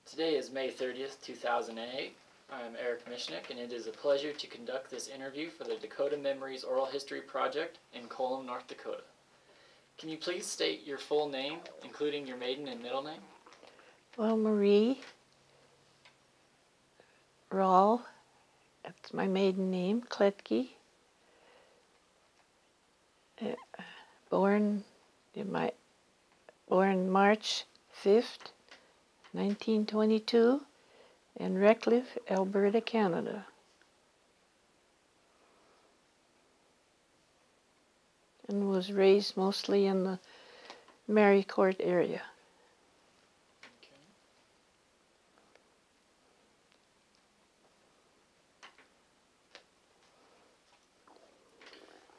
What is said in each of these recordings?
Today is May 30th, 2008. I'm Eric Michnick, and it is a pleasure to conduct this interview for the Dakota Memories Oral History Project in Colum, North Dakota. Can you please state your full name, including your maiden and middle name? Well, Marie Rall, that's my maiden name, Klettke. Born March 5th, 1922, in Redcliffe, Alberta, Canada. And was raised mostly in the Marycourt area.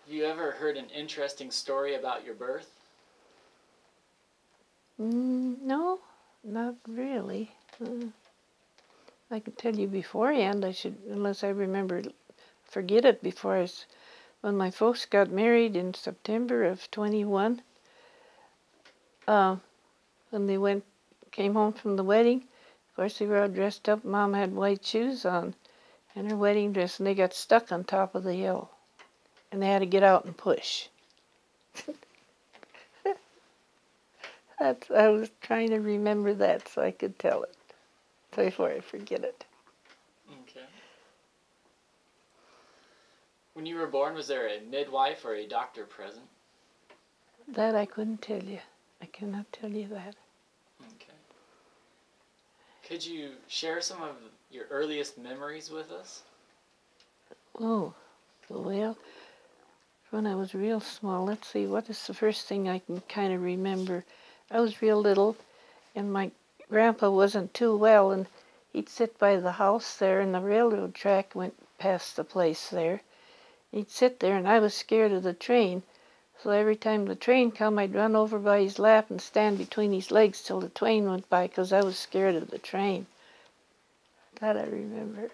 Have you ever heard an interesting story about your birth? No, not really. I can tell you beforehand. I should, unless I forget it before when my folks got married in September of 21. When they came home from the wedding, of course they were all dressed up. Mom had white shoes on and her wedding dress, and they got stuck on top of the hill. And they had to get out and push. I was trying to remember that so I could tell it, so before I forget it. Okay. When you were born, was there a midwife or a doctor present? That I couldn't tell you. I cannot tell you that. Okay. Could you share some of your earliest memories with us? Oh, well, when I was real small, let's see, what is the first thing I can kind of remember? I was real little, and my grandpa wasn't too well, and he'd sit by the house there, and the railroad track went past the place there. He'd sit there, and I was scared of the train, so every time the train come, I'd run over by his lap and stand between his legs till the train went by, because I was scared of the train. That I remember.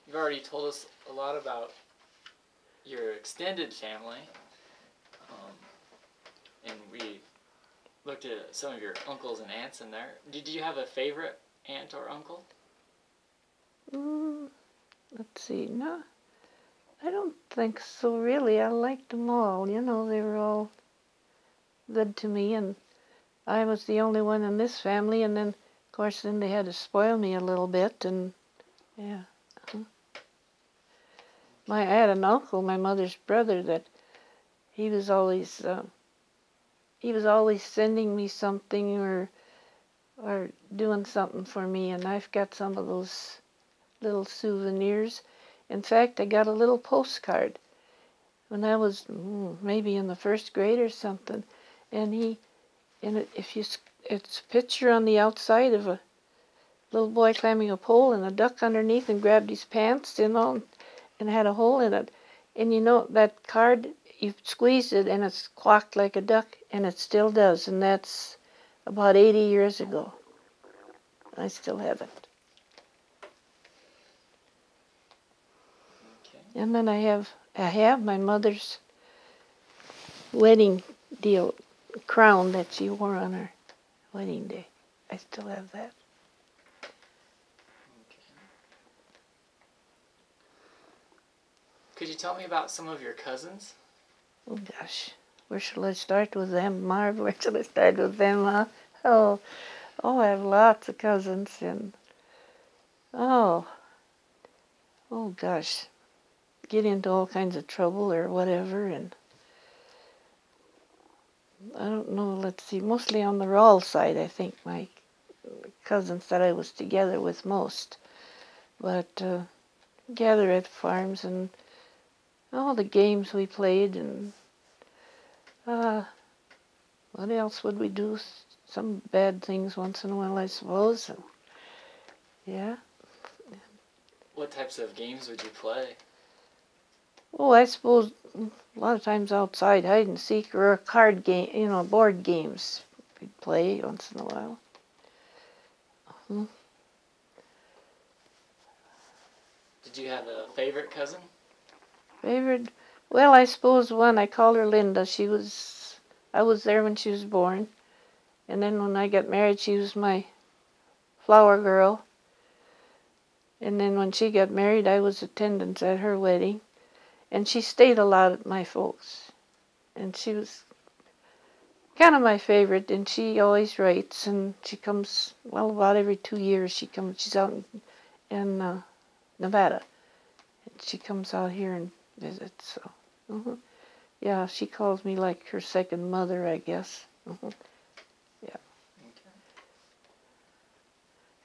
You've already told us a lot about your extended family, and we looked at some of your uncles and aunts in there. Did you have a favorite aunt or uncle? Let's see, no, I don't think so really. I liked them all, you know, they were all good to me, and I was the only one in this family, and then, of course, then they had to spoil me a little bit, and yeah. I had an uncle, my mother's brother, that he was always sending me something or doing something for me, and I've got some of those little souvenirs. In fact, I got a little postcard when I was maybe in the first grade or something, and it's a picture on the outside of a little boy climbing a pole and a duck underneath, and grabbed his pants, you know, and had a hole in it. And you know, that card, you squeezed it and it's quacked like a duck, and it still does, and that's about 80 years ago. I still have it. Okay. And then I have my mother's wedding crown that she wore on her wedding day. I still have that. Could you tell me about some of your cousins? Oh gosh, where shall I start with them, Marv? Where shall I start with them, huh? Oh, I have lots of cousins, and oh gosh, get into all kinds of trouble or whatever, and I don't know, let's see, mostly on the Rall side, I think, my cousins that I was together with most, but gather at farms and all the games we played, and what else would we do? Some bad things once in a while, I suppose. And, yeah. What types of games would you play? Oh, I suppose a lot of times outside, hide and seek, or a card game, you know, board games we'd play once in a while. Did you have a favorite cousin? Favorite? Well, I suppose one, I called her Linda. I was there when she was born. And then when I got married, she was my flower girl. And then when she got married, I was attendance at her wedding. And she stayed a lot at my folks. And she was kind of my favorite, and she always writes, and she comes, well, about every 2 years she comes. She's out in Nevada. And she comes out here and visits, so. Yeah, she calls me like her second mother, I guess. Yeah. Okay.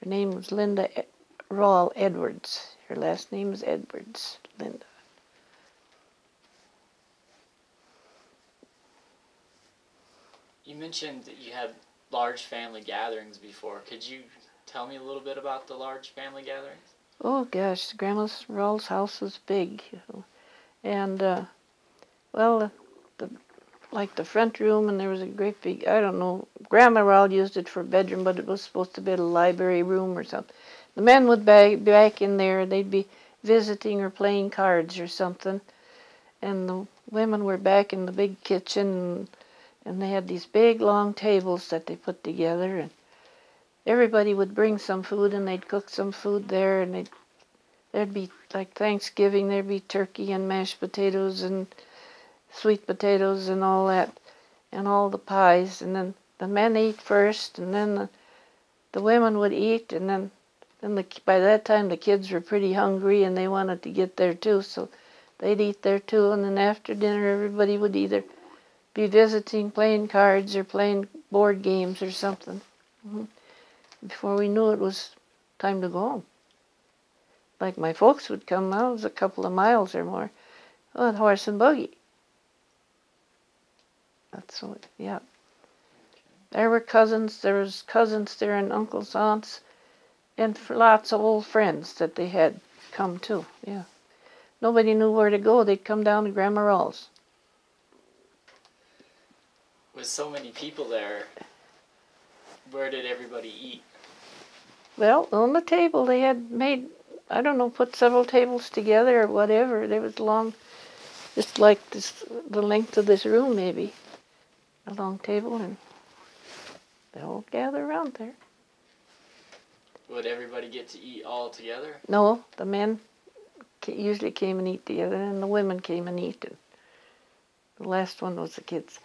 Her name was Linda Rall Edwards. Her last name is Edwards, Linda. You mentioned that you had large family gatherings before. Could you tell me a little bit about the large family gatherings? Oh gosh, Grandma's Rall's house was big, and well, like the front room, and there was a great big, I don't know, Grandma Rall used it for a bedroom, but it was supposed to be a library room or something. The men would be back in there. They'd be visiting or playing cards or something, and the women were back in the big kitchen. And they had these big long tables that they put together, and everybody would bring some food, and they'd cook some food there, and there'd be, like Thanksgiving, there'd be turkey and mashed potatoes and sweet potatoes and all that, and all the pies. And then the men ate first, and then the women would eat, and then by that time the kids were pretty hungry, and they wanted to get there too, so they'd eat there too. And then after dinner, everybody would either be visiting, playing cards, or playing board games or something. Before we knew it was time to go home. Like my folks would come out, it was a couple of miles or more. Oh, and horse and buggy. That's what, yeah. There was cousins there and uncles, aunts, and lots of old friends that they had come too, yeah. Nobody knew where to go. They'd come down to Grandma Rall's. With so many people there, where did everybody eat? Well, on the table they had made, I don't know, put several tables together or whatever. There was long, just like this, the length of this room maybe, a long table, and they all gather around there. Would everybody get to eat all together? No, the men usually came and eat together, and the women came and eat, and the last one was the kids.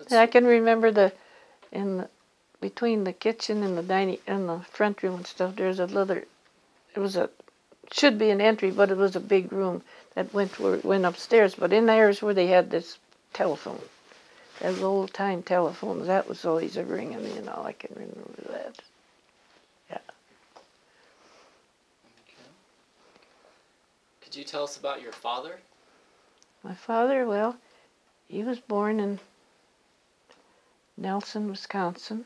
I can remember between the kitchen and the dining and the front room and stuff. There's should be an entry, but it was a big room that went upstairs. But in there is where they had this telephone, those old time telephones. That was always a ringing. I can remember that. Yeah. Okay. Could you tell us about your father? My father, well, he was born in Nelson, Wisconsin,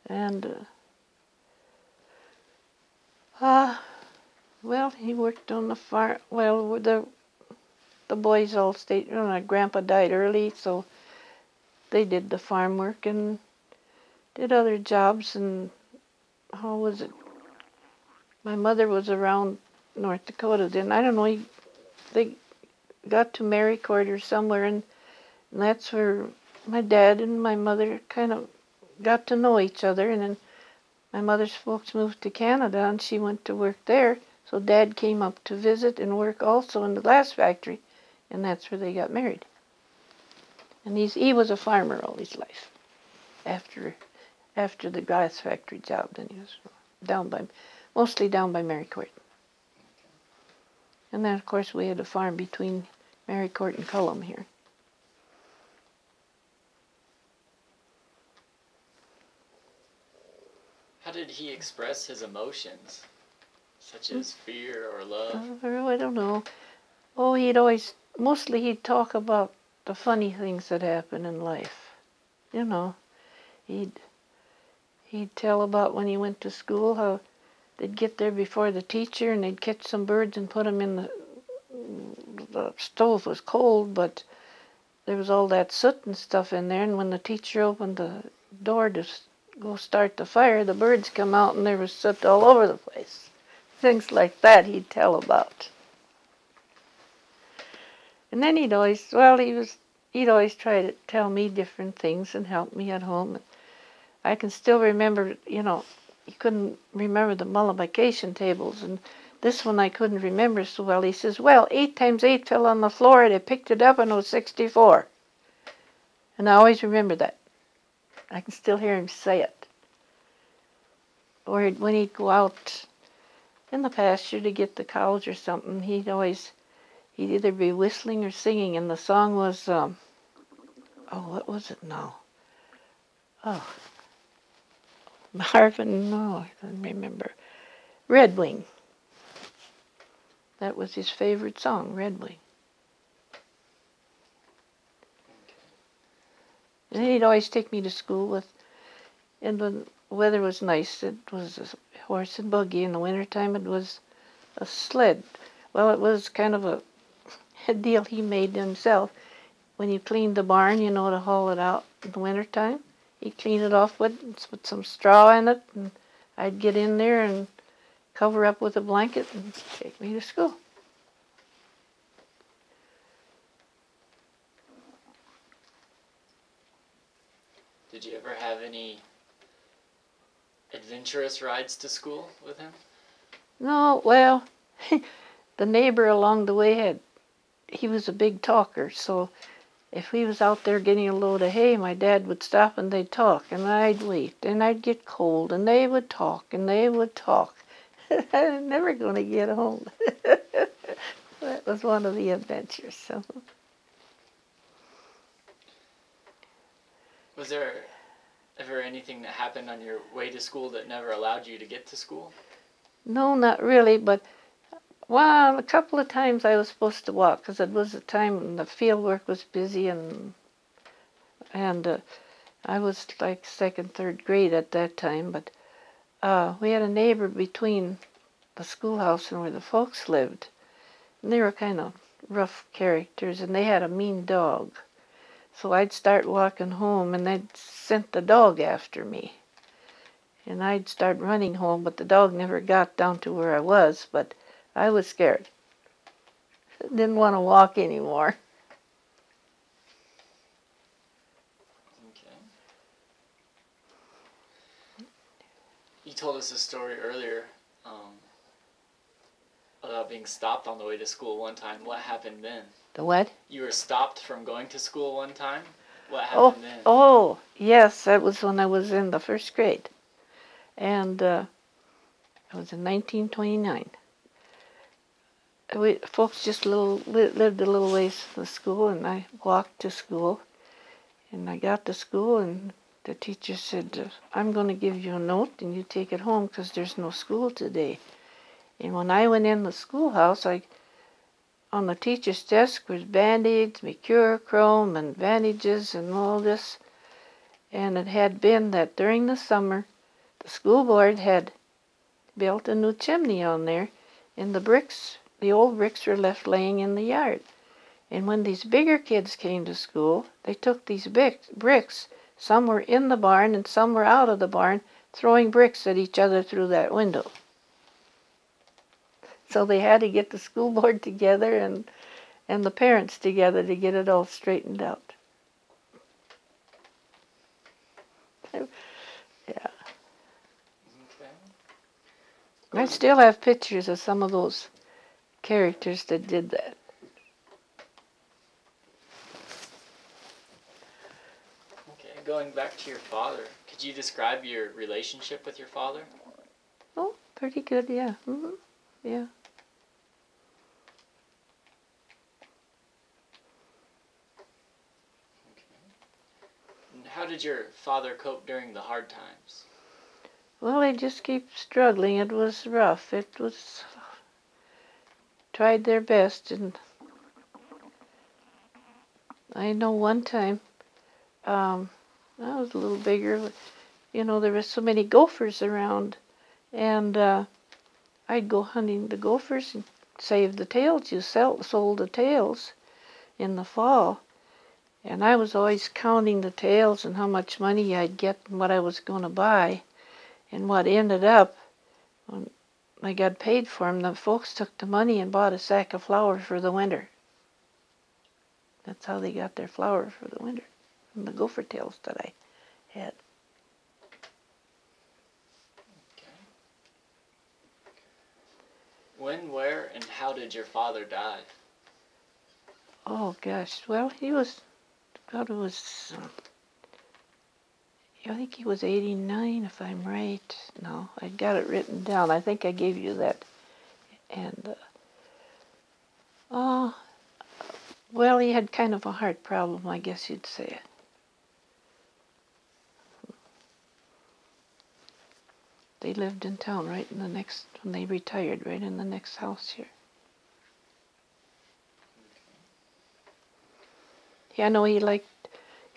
and well, he worked on the farm. Well, the boys all stayed. My grandpa died early, so they did the farm work and did other jobs. And how was it? My mother was around North Dakota then. I don't know. They got to Marycourt or somewhere, and that's where my dad and my mother kind of got to know each other. And then my mother's folks moved to Canada, and she went to work there. So Dad came up to visit and work also in the glass factory, and that's where they got married. And he was a farmer all his life. After the glass factory job, then he was mostly down by Marycourt. And then of course we had a farm between Marycourt and Cullum here. How did he express his emotions, such as fear or love? I don't know. Oh, mostly he'd talk about the funny things that happen in life. He'd tell about when he went to school, how they'd get there before the teacher, and they'd catch some birds and put them in the stove was cold, but there was all that soot and stuff in there, and when the teacher opened the door to go start the fire, the birds come out and there was soot all over the place. Things like that he'd tell about. And then he'd always try to tell me different things and help me at home. I can still remember, you couldn't remember the multiplication tables, and this one I couldn't remember so well. He says, well, 8 times 8 fell on the floor, and I picked it up, and it was 64. And I always remember that. I can still hear him say it. Or when he'd go out in the pasture to get the cows or something, he'd either be whistling or singing, and the song was, what was it now? Oh, Marvin, no, I don't remember. Red Wing. That was his favorite song, Red Wing. And he'd always take me to school and when the weather was nice, it was a horse and buggy. In the wintertime, it was a sled. Well, it was kind of a deal he made himself. When he cleaned the barn, to haul it out in the wintertime, he'd clean it off with some straw in it, and I'd get in there and cover up with a blanket and take me to school. Did you ever have any adventurous rides to school with him? No, well, the neighbor along the way he was a big talker, so if we was out there getting a load of hay, my dad would stop and they'd talk, and I'd wait, and I'd get cold, and they would talk, and they would talk. I was never going to get home. That was one of the adventures. So. Was there ever anything that happened on your way to school that never allowed you to get to school? No, not really, but a couple of times I was supposed to walk, because it was a time when the field work was busy, and I was like 2nd, 3rd grade at that time, but we had a neighbor between the schoolhouse and where the folks lived, and they were kind of rough characters, and they had a mean dog. So I'd start walking home, and they'd sent the dog after me. And I'd start running home, but the dog never got down to where I was, but I was scared. Didn't want to walk anymore. Okay. You told us a story earlier about being stopped on the way to school one time. What happened then? The what? You were stopped from going to school one time? What happened then? Oh, yes, that was when I was in the 1st grade. And it was in 1929. Folks just lived a little ways from the school, and I walked to school. And I got to school, and the teacher said, I'm going to give you a note, and you take it home because there's no school today. And when I went in the schoolhouse, on the teacher's desk was Band-Aids, Mercurochrome, and bandages, and all this. And it had been that during the summer, the school board had built a new chimney on there, and the old bricks were left laying in the yard. And when these bigger kids came to school, they took these bricks. Some were in the barn, and some were out of the barn, throwing bricks at each other through that window. So they had to get the school board together and the parents together to get it all straightened out. Yeah. Okay. I still have pictures of some of those characters that did that. Okay, going back to your father, could you describe your relationship with your father? Oh, pretty good, yeah. Mm-hmm. Yeah. How did your father cope during the hard times? Well, they just keep struggling. It was rough. It was tried their best, and I know one time, I was a little bigger. There were so many gophers around, and I'd go hunting the gophers and save the tails. You sold the tails in the fall. And I was always counting the tails and how much money I'd get and what I was going to buy. And what ended up, when I got paid for them, the folks took the money and bought a sack of flour for the winter. That's how they got their flour for the winter, from the gopher tails that I had. Okay. When, where, and how did your father die? Oh gosh, well, he was, I think he was 89 if I'm right. No, I got it written down. I think I gave you that. And, well, he had kind of a heart problem, I guess you'd say. They lived in town right in the next, when they retired, right in the next house here. Yeah, I know he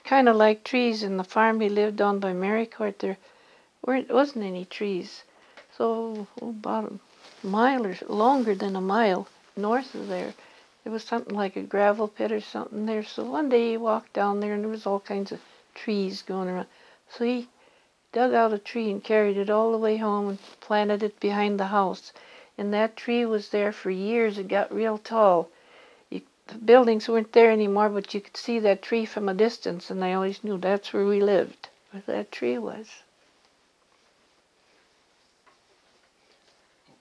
kind of liked trees. In the farm he lived on by Marycourt, there wasn't any trees. So about a mile or longer than a mile north of there was something like a gravel pit or something there. So one day he walked down there and there was all kinds of trees going around. So he dug out a tree and carried it all the way home and planted it behind the house. And that tree was there for years. It got real tall. The buildings weren't there anymore, but you could see that tree from a distance, and I always knew that's where we lived, where that tree was.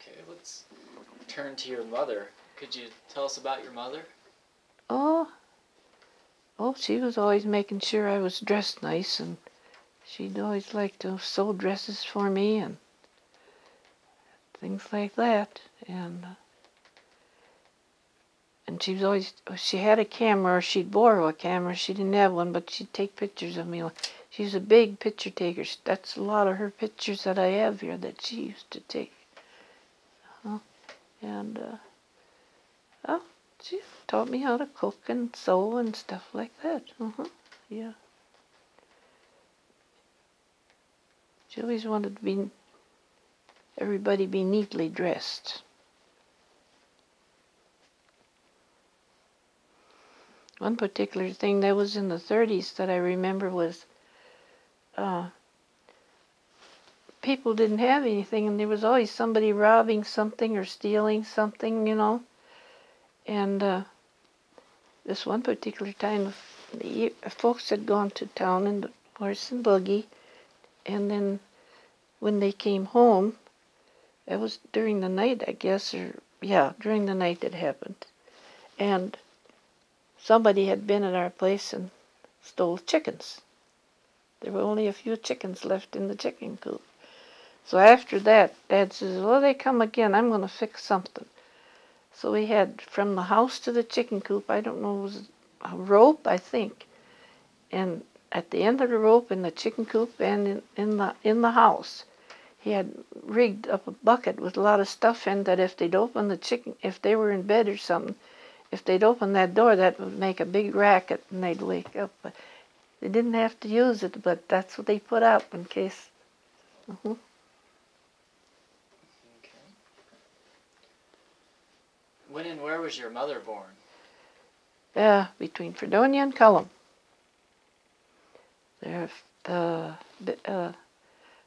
Okay, let's turn to your mother. Could you tell us about your mother? Oh, she was always making sure I was dressed nice, and she'd always like to sew dresses for me and things like that. And she had a camera, or she'd borrow a camera. She didn't have one, but she'd take pictures of me. She's a big picture taker. That's a lot of her pictures that I have here that she used to take. And she taught me how to cook and sew and stuff like that. Yeah. She always wanted everybody be neatly dressed. One particular thing that was in the 30s that I remember was people didn't have anything, and there was always somebody robbing something or stealing something, you know. And this one particular time, the folks had gone to town in the horse and buggy, and then when they came home, it was during the night, I guess, during the night it happened. And somebody had been at our place and stole chickens. There were only a few chickens left in the chicken coop. So after that, Dad says, well, they come again, I'm going to fix something. So we had from the house to the chicken coop, I don't know, it was a rope, I think. And at the end of the rope in the chicken coop and in the house, he had rigged up a bucket with a lot of stuff in that if they'd open the chicken, if they were in bed or something, if they'd open that door, that would make a big racket and they'd wake up. But they didn't have to use it, but that's what they put up in case. Okay. When and where was your mother born? Between Fredonia and Cullum. There, the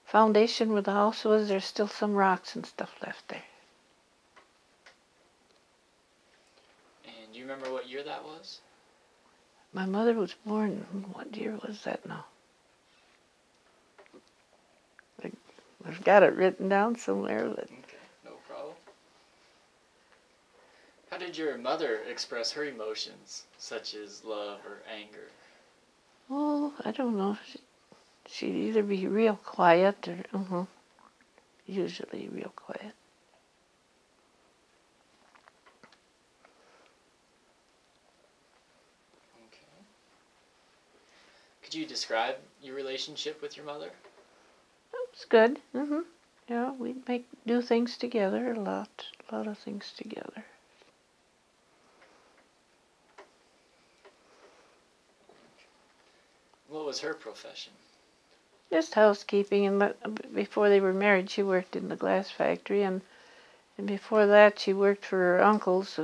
foundation where the house was, there's still some rocks and stuff left there. And do you remember what year that was? My mother was born, what year was that now? I've got it written down somewhere. But okay, no problem. How did your mother express her emotions, such as love or anger? Oh, I don't know. She'd either be real quiet or, usually real quiet. Okay. Could you describe your relationship with your mother? It was good. Yeah, we'd do things together a lot of things together. What was her profession? Just housekeeping, and before they were married, she worked in the glass factory, and before that, she worked for her uncles,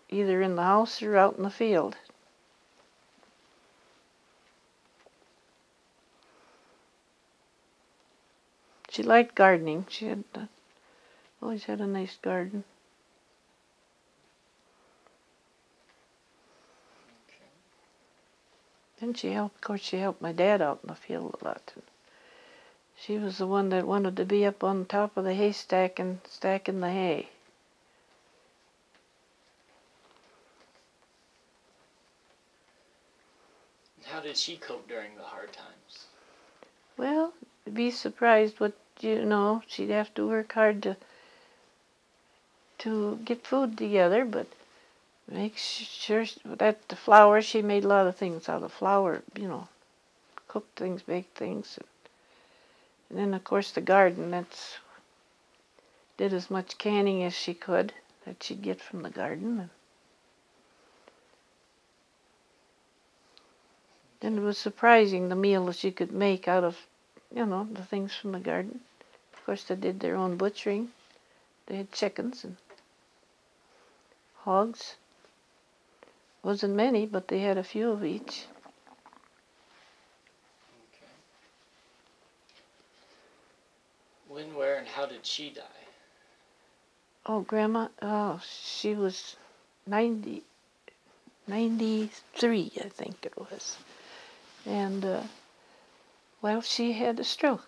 either in the house or out in the field. She liked gardening. She had always had a nice garden. Okay. Then of course, she helped my dad out in the field a lot. She was the one that wanted to be up on top of the haystack and stacking the hay. How did she cope during the hard times? Well, you'd be surprised what, she'd have to work hard to get food together, but make sure that the flour, she made a lot of things out of flour, cooked things, baked things. And then, of course, the garden, did as much canning as she could that she'd get from the garden. And it was surprising the meals she could make out of, the things from the garden. Of course, they did their own butchering. They had chickens and hogs. Wasn't many, but they had a few of each. Okay. When, where, and how did she die? Oh, Grandma, she was 93, I think it was. And, she had a stroke.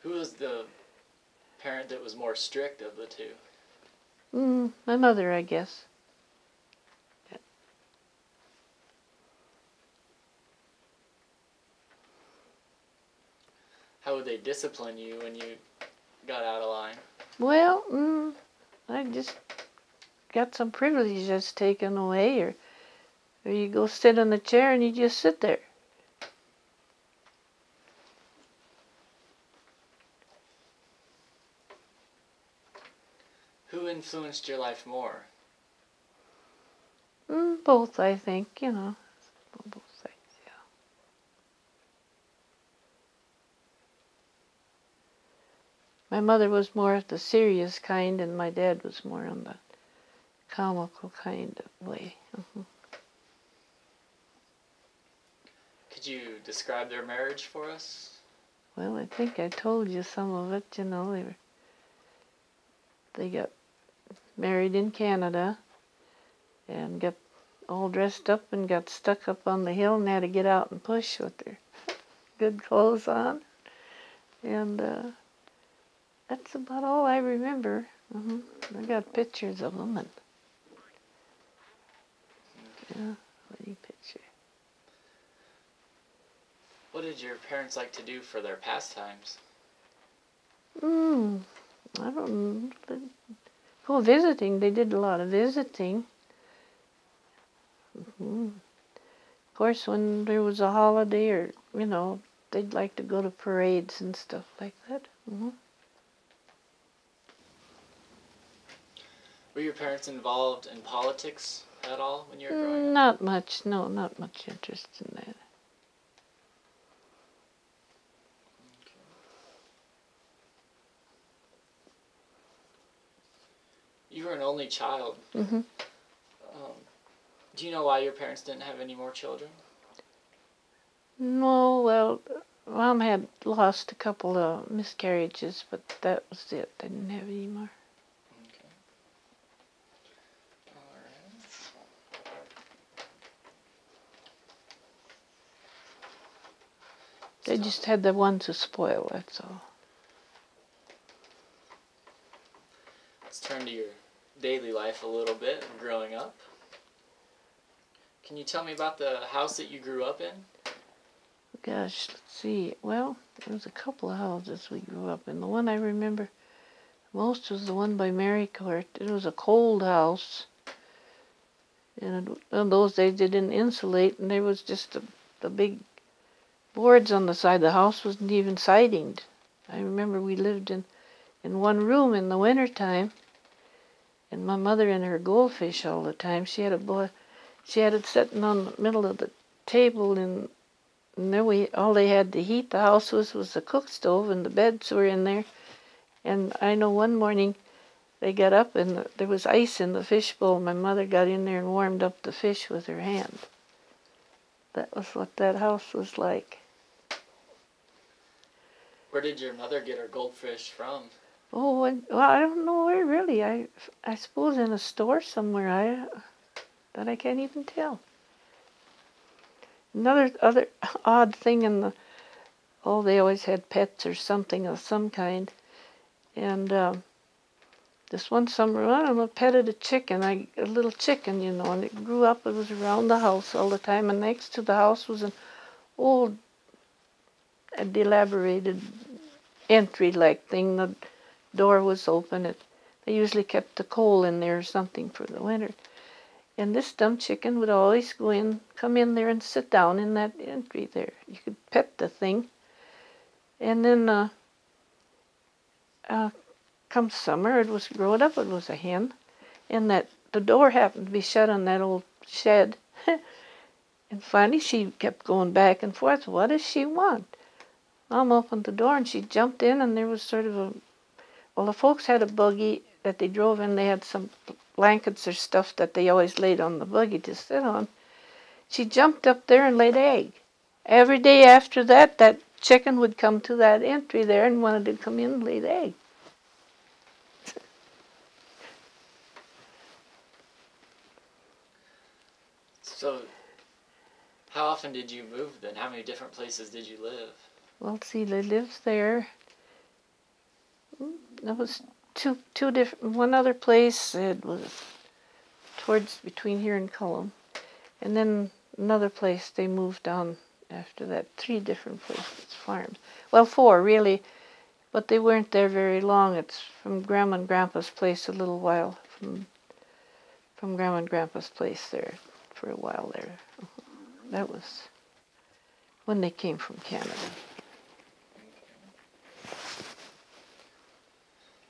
Who was the parent that was more strict of the two? My mother, I guess. Yeah. How would they discipline you when you got out of line? Well, I just got some privileges taken away, or you go sit in a chair and you just sit there. Who influenced your life more? Both, I think, both things, yeah. My mother was more of the serious kind, and my dad was more on the comical kind of way. Could you describe their marriage for us? Well, I think I told you some of it, they got married in Canada and got all dressed up and got stuck up on the hill and had to get out and push with their good clothes on. And that's about all I remember. I got pictures of them, and wedding picture. What did your parents like to do for their pastimes? I don't know. Go visiting. They did a lot of visiting. Of course, when there was a holiday, or they'd like to go to parades and stuff like that. Were your parents involved in politics at all when you were growing up? Not much. No, not much interest in that. You were an only child. Mm-hmm. Do you know why your parents didn't have any more children? No, well, Mom had lost a couple of miscarriages, but that was it. They didn't have any more. Okay. All right. They just had the one to spoil, that's all. Let's turn to your daily life a little bit growing up. Can you tell me about the house that you grew up in? Gosh, let's see. Well, there was a couple of houses we grew up in. The one I remember most was the one by Mary Court. It was a cold house. And in those days they didn't insulate, and there was just the big boards on the side. The house wasn't even sidinged. I remember we lived in one room in the wintertime, and my mother and her goldfish all the time. She had it sitting on the middle of the table, and there all they had to heat the house was the cook stove, and the beds were in there, And I know one morning they got up and there was ice in the fishbowl. My mother got in there and warmed up the fish with her hand. That was what that house was like. Where did your mother get her goldfish from? Oh, well, I don't know where really. I suppose in a store somewhere. That I can't even tell. Another other odd thing they always had pets or something of some kind. And this one summer, I don't know, petted a chicken, a little chicken, and it grew up. It was around the house all the time. And next to the house was an old, elaborated entry-like thing. The door was open. They usually kept the coal in there or something for the winter. And this dumb chicken would always come in there and sit down in that entry there. You could pet the thing. And then come summer, it was growing up, it was a hen. And the door happened to be shut on that old shed. And finally she kept going back and forth. What does she want? Mom opened the door and she jumped in, and there was sort of the folks had a buggy that they drove in. They had some blankets or stuff that they always laid on the buggy to sit on. She jumped up there and laid egg. Every day after that, that chicken would come to that entry there and wanted to come in and lay the egg. So, how often did you move then? How many different places did you live? Well, see, they lived there. There was two different. One other place, it was towards between here and Cullum, and then another place they moved on after that. 3 different places, farms. Well, 4 really, but they weren't there very long. It's from Grandma and Grandpa's place a little while, from Grandma and Grandpa's place there for a while there. That was when they came from Canada.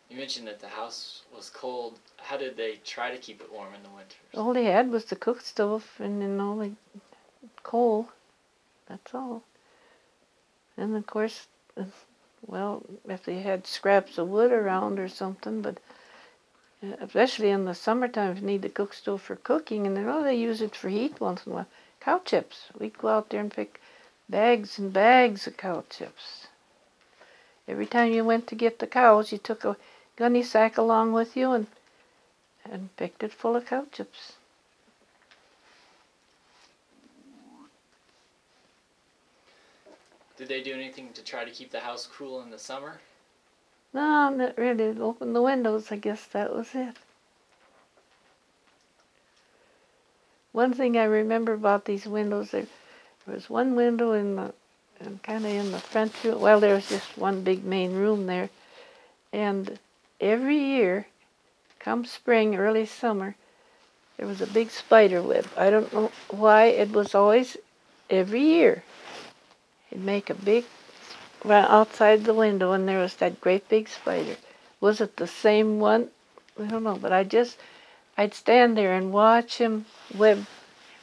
You mentioned that the house was cold. How did they try to keep it warm in the winters? All they had was the cook stove and then all the coal. That's all. And of course, well, if they had scraps of wood around or something, but especially in the summertime, if you need the cook stove for cooking, and then they use it for heat once in a while. Cow chips. We'd go out there and pick bags and bags of cow chips. Every time you went to get the cows, you took a gunny sack along with you and picked it full of cow chips. Did they do anything to try to keep the house cool in the summer? No, not really. Open the windows, I guess that was it. One thing I remember about these windows, there was one window kind of in the front room. Well, there was just one big main room there. And every year, come spring, early summer, there was a big spider web. I don't know why. It was always, every year, it'd make a big, outside the window, and there was that great big spider. Was it the same one? I don't know, but I'd stand there and watch him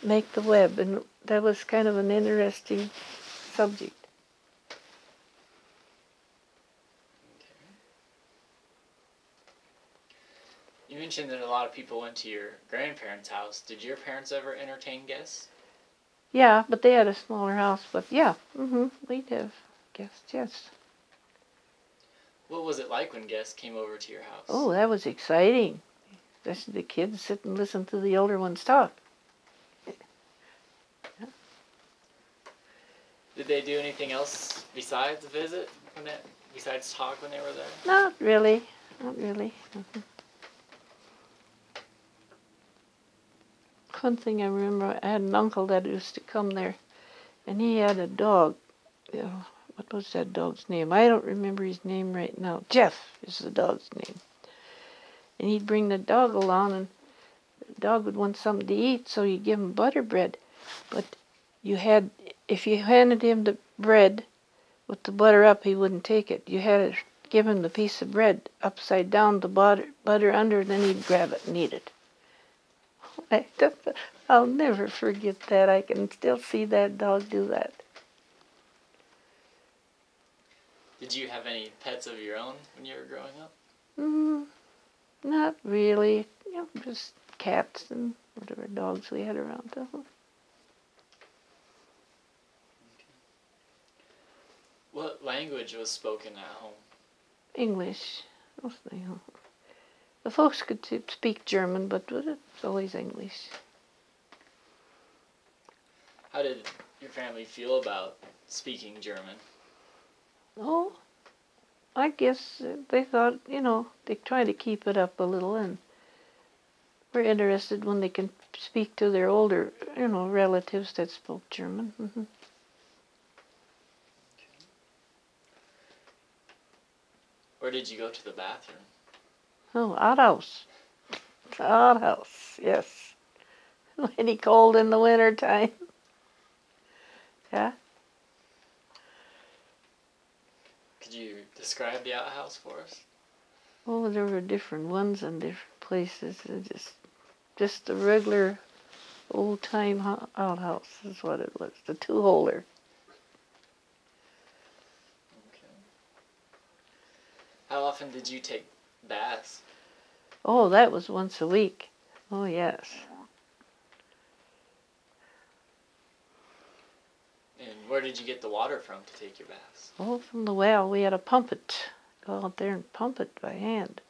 make the web, and that was kind of an interesting subject. You mentioned that a lot of people went to your grandparents' house. Did your parents ever entertain guests? Yeah, but they had a smaller house, but yeah, we'd have guests, yes. What was it like when guests came over to your house? Oh, that was exciting. Especially the kids sit and listen to the older ones talk. Yeah. Did they do anything else besides visit, besides talk when they were there? Not really. Not really. One thing I remember, I had an uncle that used to come there, and he had a dog. What was that dog's name? I don't remember his name right now. Jeff is the dog's name. And he'd bring the dog along, and the dog would want something to eat, so you'd give him butter bread. But if you handed him the bread with the butter up, he wouldn't take it. You had to give him the piece of bread upside down, the butter under, then he'd grab it and eat it. I'll never forget that. I can still see that dog do that. Did you have any pets of your own when you were growing up? Not really. You know, just cats and whatever dogs we had around. What language was spoken at home? English. Mostly. The folks could speak German, but it's always English. How did your family feel about speaking German? Oh, I guess they thought, you know, they try to keep it up a little, and we're interested when they can speak to their older, you know, relatives that spoke German. Okay. Where did you go to the bathroom? Oh, outhouse. Outhouse, yes. Any cold in the winter time. Yeah. Could you describe the outhouse for us? Oh, there were different ones in different places. Just a regular old-time outhouse is what it was. The two-holer. Okay. How often did you take baths? Oh, that was once a week. Oh, yes. And where did you get the water from to take your baths? Oh, from the well. We had to pump it. Go out there and pump it by hand.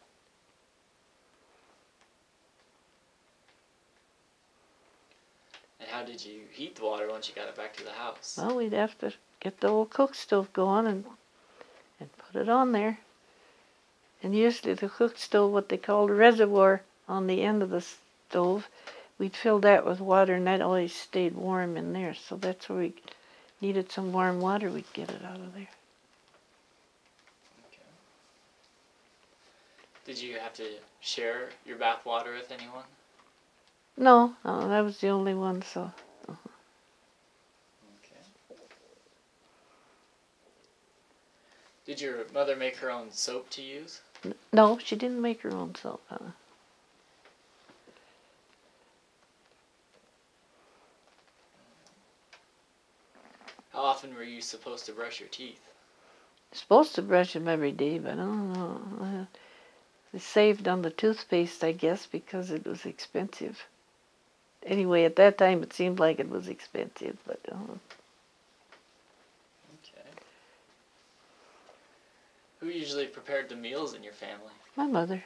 And how did you heat the water once you got it back to the house? Well, we'd have to get the old cook stove going and put it on there. And usually the cook stove, what they called a reservoir on the end of the stove, we'd fill that with water, and that always stayed warm in there. So that's where we needed some warm water, we'd get it out of there. Okay. Did you have to share your bath water with anyone? No, that was the only one, so. Okay. Did your mother make her own soap to use? No, she didn't make her own soap. How often were you supposed to brush your teeth? Supposed to brush them every day, but I don't know. They saved on the toothpaste, I guess, because it was expensive. Anyway, at that time it seemed like it was expensive, but. Okay. Who usually prepared the meals in your family? My mother.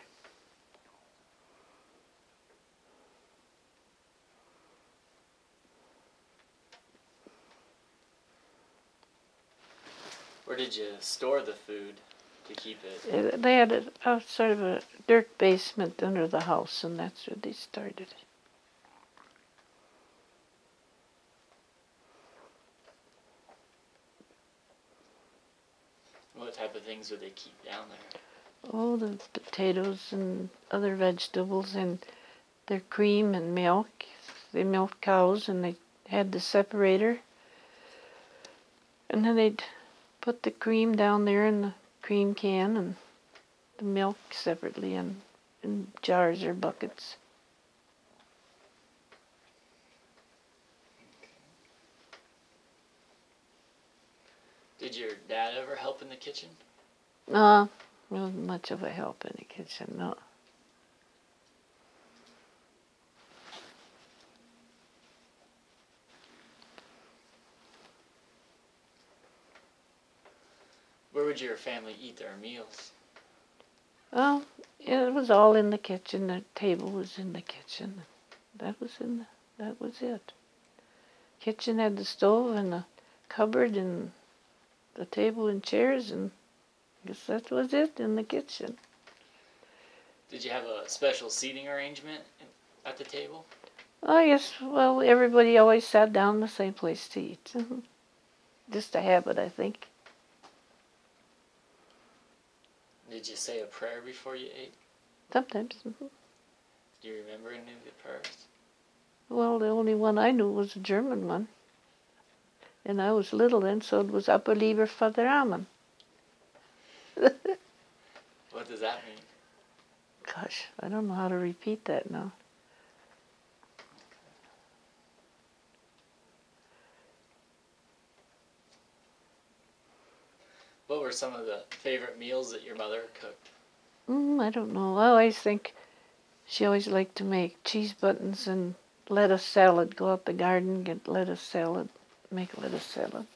Where did you store the food to keep it? They had a sort of a dirt basement under the house, and that's where they started. What type of things would they keep down there? Oh, the potatoes and other vegetables and their cream and milk. They milked cows, and they had the separator. And then they'd put the cream down there in the cream can and the milk separately in jars or buckets. Did your dad ever help in the kitchen? No, wasn't much of a help in the kitchen, no. Where would your family eat their meals? Well, it was all in the kitchen. The table was in the kitchen. That was it. Kitchen had the stove and the cupboard and the table and chairs, and I guess that was it in the kitchen. Did you have a special seating arrangement at the table? Oh, yes, well, everybody always sat down in the same place to eat. Just a habit, I think. Did you say a prayer before you ate? Sometimes. Do you remember any of the prayers? Well, the only one I knew was a German one. And I was little then, so it was Aber lieber Vater Amen. What does that mean? Gosh, I don't know how to repeat that now. What were some of the favorite meals that your mother cooked? I don't know. I always think she always liked to make cheese buttons and lettuce salad. Go out the garden, get lettuce salad, make lettuce salad.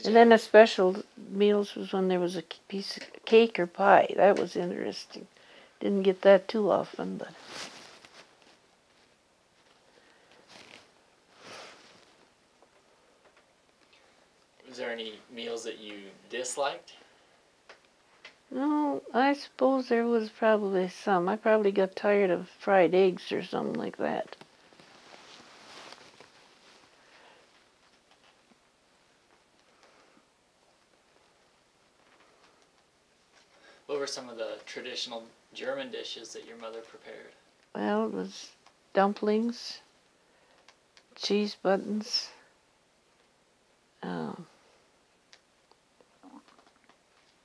And then the special meals was when there was a piece of cake or pie. That was interesting. Didn't get that too often, but. Was there any meals that you disliked? No, I suppose there was probably some. I probably got tired of fried eggs or something like that. What were some of the traditional German dishes that your mother prepared? Well, it was dumplings, cheese buttons,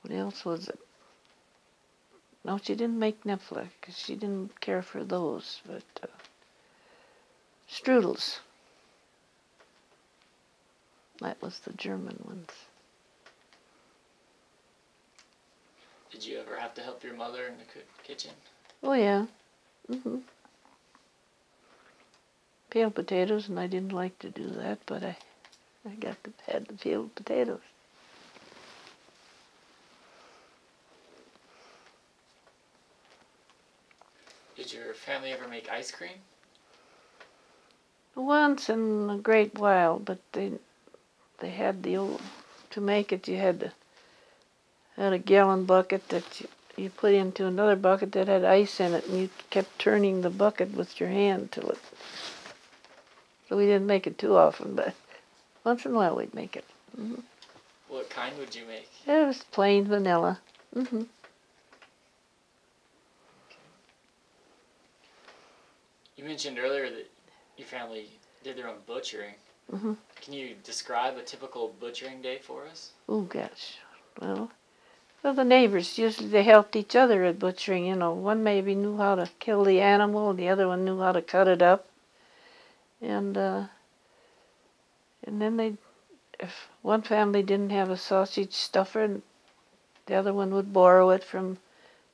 what else was it? No, she didn't make Knäfle, because she didn't care for those, but strudels. That was the German ones. Did you ever have to help your mother in the kitchen? Oh, yeah. Peeled potatoes, and I didn't like to do that, but I had the peeled potatoes. Did your family ever make ice cream? Once in a great while, but they had the old, to make it you had a gallon bucket that you put into another bucket that had ice in it, and you kept turning the bucket with your hand till it. So we didn't make it too often, but once in a while we'd make it. What kind would you make? It was plain vanilla. You mentioned earlier that your family did their own butchering. Can you describe a typical butchering day for us? Oh gosh, well, the neighbors usually they helped each other at butchering. You know, one maybe knew how to kill the animal, and the other one knew how to cut it up, and then if one family didn't have a sausage stuffer, the other one would borrow it from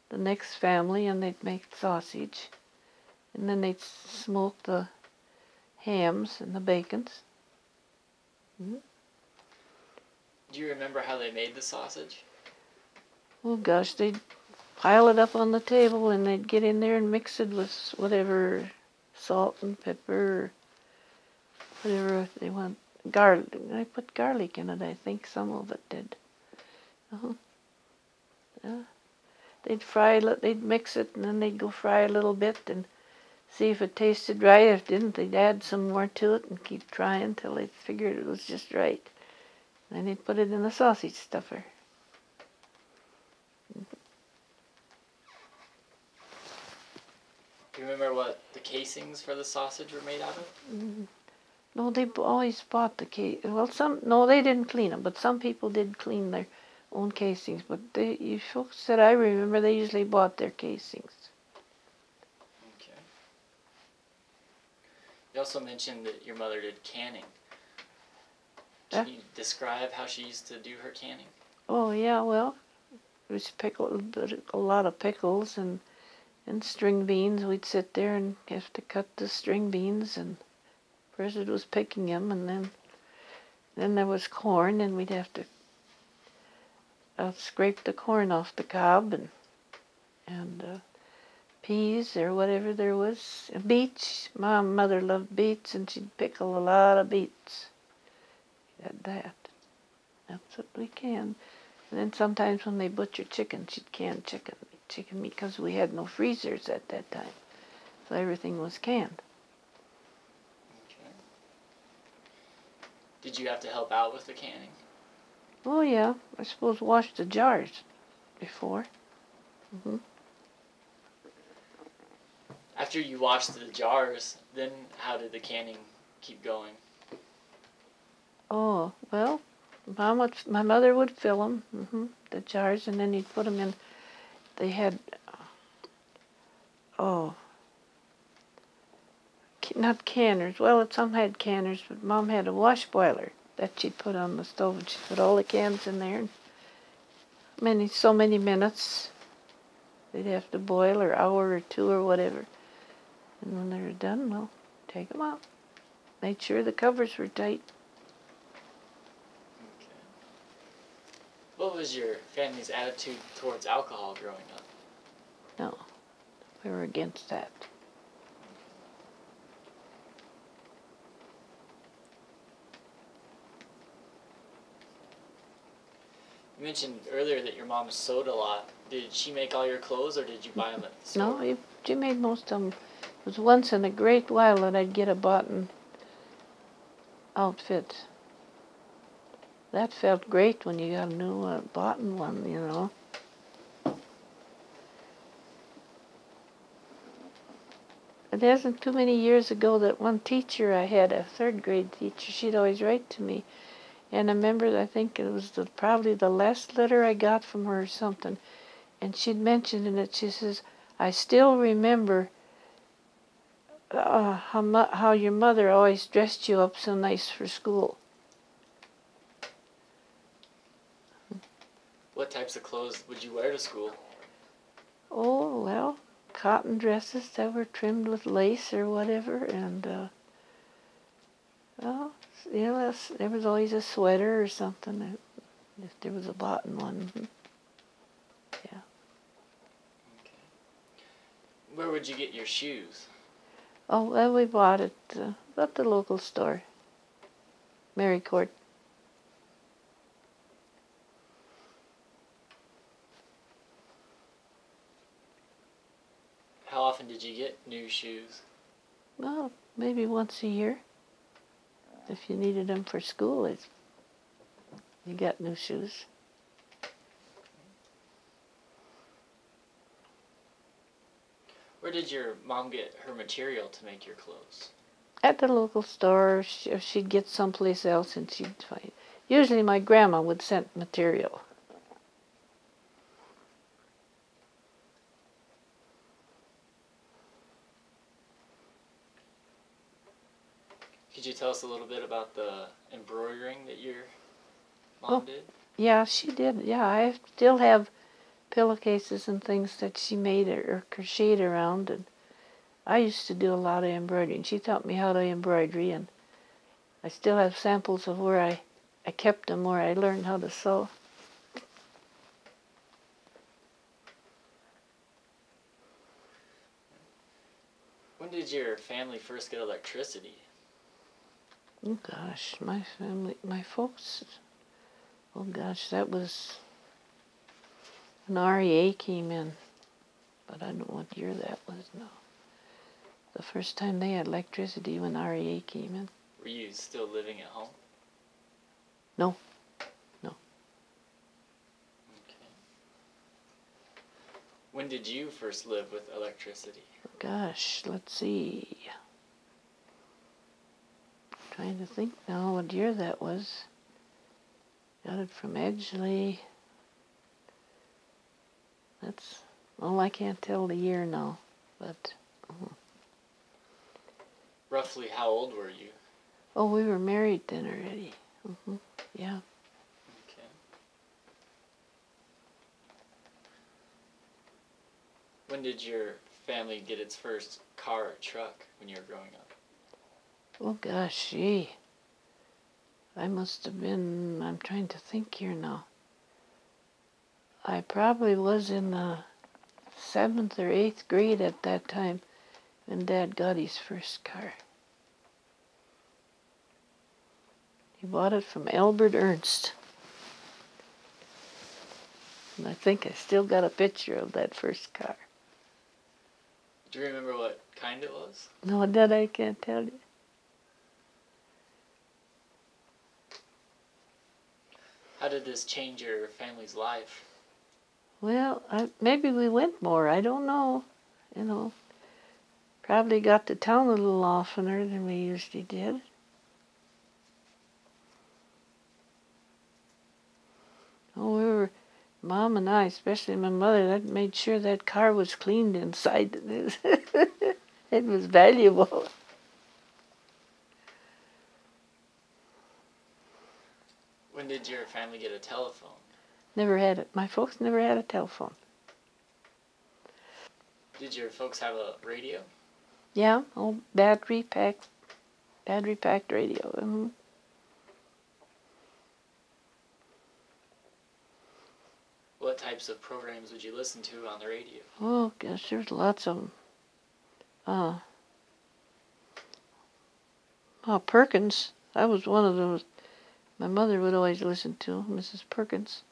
the next family, and they'd make sausage. And then they'd smoke the hams and the bacons. Do you remember how they made the sausage? Oh gosh, they'd pile it up on the table, and they'd get in there and mix it with whatever salt and pepper, or whatever they want. Garlic. I put garlic in it. I think some of it did. Yeah. They'd mix it, and then they'd go fry a little bit and see if it tasted right. If it didn't, they'd add some more to it and keep trying till they figured it was just right. Then they'd put it in the sausage stuffer. Do you remember what the casings for the sausage were made out of? No, they always bought the case. Well, they didn't clean them, but some people did clean their own casings. But you folks that I remember, they usually bought their casings. Okay. You also mentioned that your mother did canning. Can you describe how she used to do her canning? Oh yeah, well, it was a lot of pickles and string beans. We'd sit there and have to cut the string beans, and first it was picking them, and then there was corn, and we'd have to scrape the corn off the cob, and peas or whatever there was. Beets. My mother loved beets, and she'd pickle a lot of beets. Had that. That's what we can. And then sometimes when they butchered chicken, she'd can chicken meat, because we had no freezers at that time, so everything was canned. Okay. Did you have to help out with the canning? Oh yeah, I suppose wash the jars before. After you washed the jars, then how did the canning keep going? Oh, well, my mother would fill them, the jars, and then he'd put them in. They had, not canners. Well, some had canners, but Mom had a wash boiler. that she'd put on the stove, and she'd put all the cans in there, and so many minutes they'd have to boil, or hour or two or whatever. And when they were done, well, take them out. Made sure the covers were tight. Okay. What was your family's attitude towards alcohol growing up? No, we were against that. You mentioned earlier that your mom sewed a lot. Did she make all your clothes, or did you buy them at the store? No, she made most of them. It was once in a great while that I'd get a button outfit. That felt great when you got a new button one, you know. It isn't too many years ago that one teacher I had, a third grade teacher, she'd always write to me. And I remember, I think it was probably the last letter I got from her or something. And she'd mentioned in it, she says, I still remember how your mother always dressed you up so nice for school. What types of clothes would you wear to school? Oh, well, cotton dresses that were trimmed with lace or whatever, and well, yeah, there was always a sweater or something if there was a button one. Yeah. Okay. Where would you get your shoes? Oh, well, we bought it at the local store, Mary Court. How often did you get new shoes? Well, maybe once a year. If you needed them for school, you got new shoes. Where did your mom get her material to make your clothes? At the local store, if she'd get someplace else, and she'd find. Usually my grandma would send material. Could you tell us a little bit about the embroidering that your mom did? Yeah, she did. Yeah, I still have pillowcases and things that she made or crocheted around, and I used to do a lot of embroidering. She taught me how to embroidery, and I still have samples of where I kept them, where I learned how to sew. When did your family first get electricity? Oh gosh, my family, my folks, oh gosh, that was when REA came in, but I don't know what year that was now. The first time they had electricity when REA came in. Were you still living at home? No. Okay. When did you first live with electricity? Gosh, let's see. Trying to think now what year that was. Got it from Edgley. That's, well, I can't tell the year now, but. Roughly how old were you? Oh, we were married then already. Yeah. Okay. When did your family get its first car or truck when you were growing up? Oh gosh, gee. I must have been, I'm trying to think here now. I probably was in the 7th or 8th grade at that time when Dad got his first car. He bought it from Albert Ernst. And I think I still got a picture of that first car. Do you remember what kind it was? No, that I can't tell you. How did this change your family's life? Well, maybe we went more. I don't know. You know, probably got to town a little oftener than we usually did. Oh, Mom and I, especially my mother, that made sure that car was cleaned inside. It was valuable. When did your family get a telephone? Never had it. My folks never had a telephone. Did your folks have a radio? Yeah, old battery-packed radio. What types of programs would you listen to on the radio? Oh, gosh, there's lots of them. Perkins. That was one of those my mother would always listen to, Mrs. Perkins.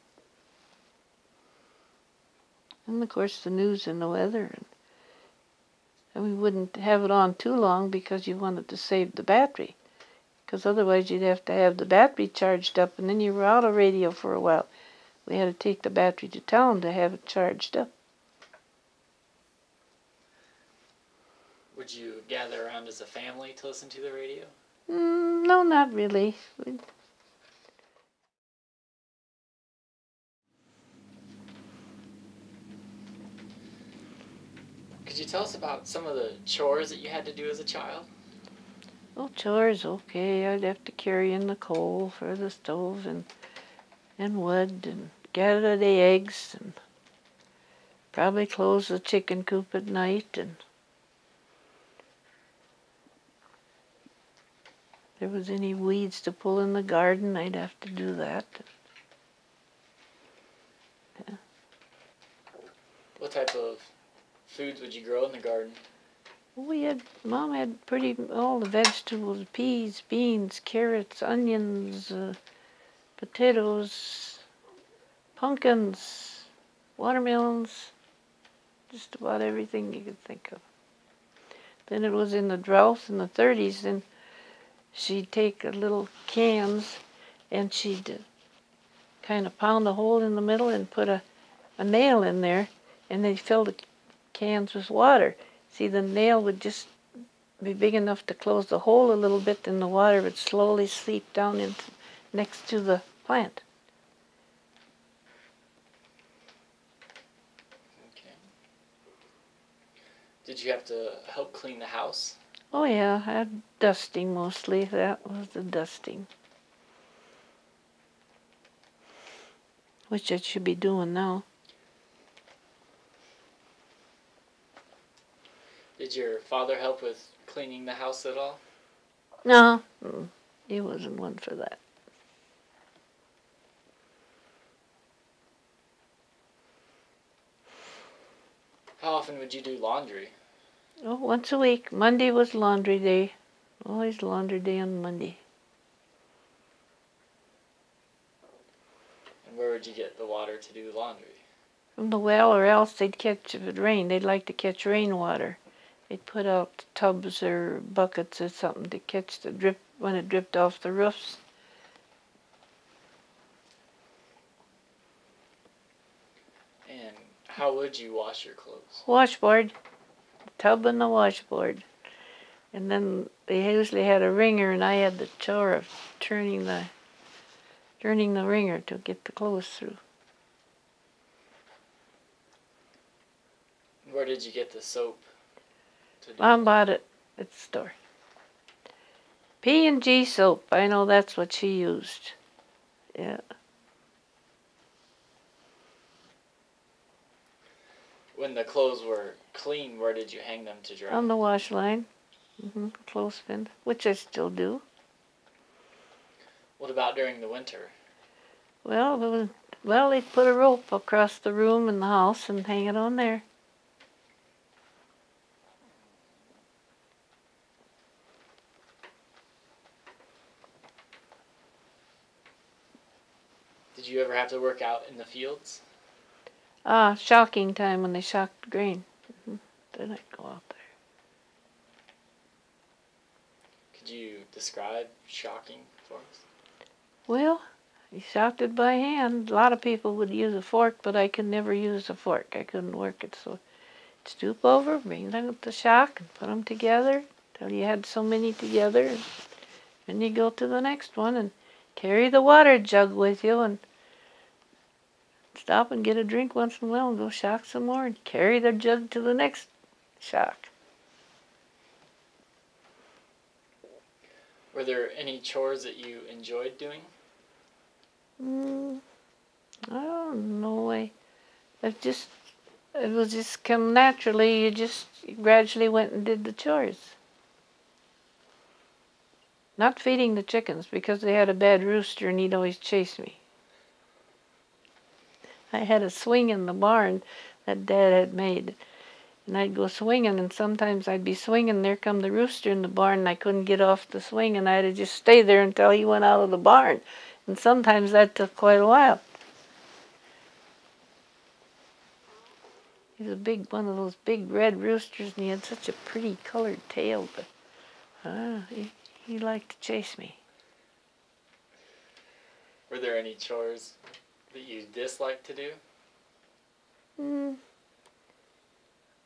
And, of course, the news and the weather. And we wouldn't have it on too long because you wanted to save the battery. Because otherwise you'd have to have the battery charged up, and then you were out of radio for a while. We had to take the battery to town to have it charged up. Would you gather around as a family to listen to the radio? No, not really. Could you tell us about some of the chores that you had to do as a child? Oh, chores, okay. I'd have to carry in the coal for the stove and wood and gather the eggs and probably close the chicken coop at night. And if there was any weeds to pull in the garden, I'd have to do that. Yeah. What type of foods would you grow in the garden? Mom had all the vegetables: peas, beans, carrots, onions, potatoes, pumpkins, watermelons, just about everything you could think of. Then it was in the drought in the 30s, and she'd take little cans and she'd kind of pound a hole in the middle and put a nail in there, and they'd fill the cans with water. See, the nail would just be big enough to close the hole a little bit, and the water would slowly seep down next to the plant. Okay. Did you have to help clean the house? Oh yeah, I had dusting mostly. That was the dusting, which I should be doing now. Did your father help with cleaning the house at all? No, he wasn't one for that. How often would you do laundry? Oh, once a week. Monday was laundry day. Always laundry day on Monday. And where would you get the water to do the laundry? From the well, or else they'd catch, if it rained, they'd like to catch rainwater. They'd put out tubs or buckets or something to catch the drip when it dripped off the roofs. And how would you wash your clothes? Washboard. The tub and the washboard. And then they usually had a wringer, and I had the chore of turning the wringer to get the clothes through. Where did you get the soap to do Mom that? bought it at the store. P&G soap. I know that's what she used. Yeah. When the clothes were clean, where did you hang them to dry? On the wash line. Clothespin, which I still do. What about during the winter? Well, they'd put a rope across the room in the house and hang it on there. Did you ever have to work out in the fields? Shocking time when they shocked grain. Then I'd go out there. Could you describe shocking for us? Well, you shocked it by hand. A lot of people would use a fork, but I could never use a fork. I couldn't work it, so stoop over, bring down the shock, and put them together till you had so many together. And then you go to the next one and carry the water jug with you and stop and get a drink once in a while and go shock some more and carry the jug to the next shock. Were there any chores that you enjoyed doing? Mm, I don't know. It just, it was just come naturally. You just gradually went and did the chores. Not feeding the chickens because they had a bad rooster and he'd always chase me. I had a swing in the barn that Dad had made. And I'd go swinging, and sometimes I'd be swinging, there come the rooster in the barn, and I couldn't get off the swing, and I had to just stay there until he went out of the barn. And sometimes that took quite a while. He was a big one of those big red roosters, and he had such a pretty colored tail, but he liked to chase me. Were there any chores that you disliked to do?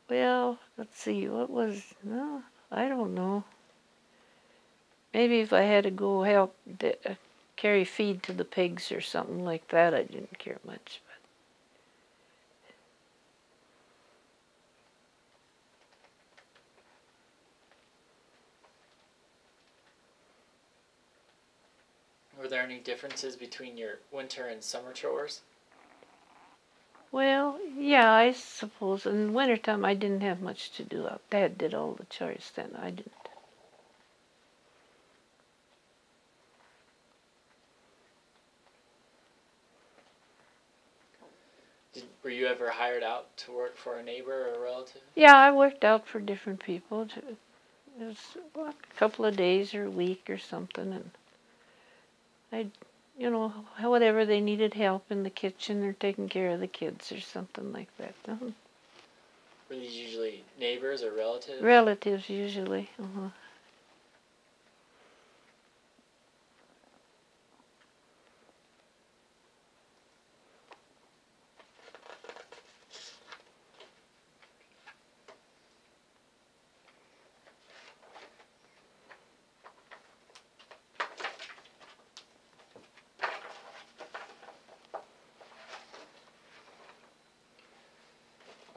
Well, let's see, no, I don't know. Maybe if I had to go help carry feed to the pigs or something like that, I didn't care much. Were there any differences between your winter and summer chores? Well, yeah, I suppose. In wintertime, I didn't have much to do. Dad did all the chores then. I didn't. Were you ever hired out to work for a neighbor or a relative? Yeah, I worked out for different people. It was a couple of days or a week or something, and whatever they needed help in the kitchen or taking care of the kids or something like that. Were these usually neighbors or relatives? Relatives usually.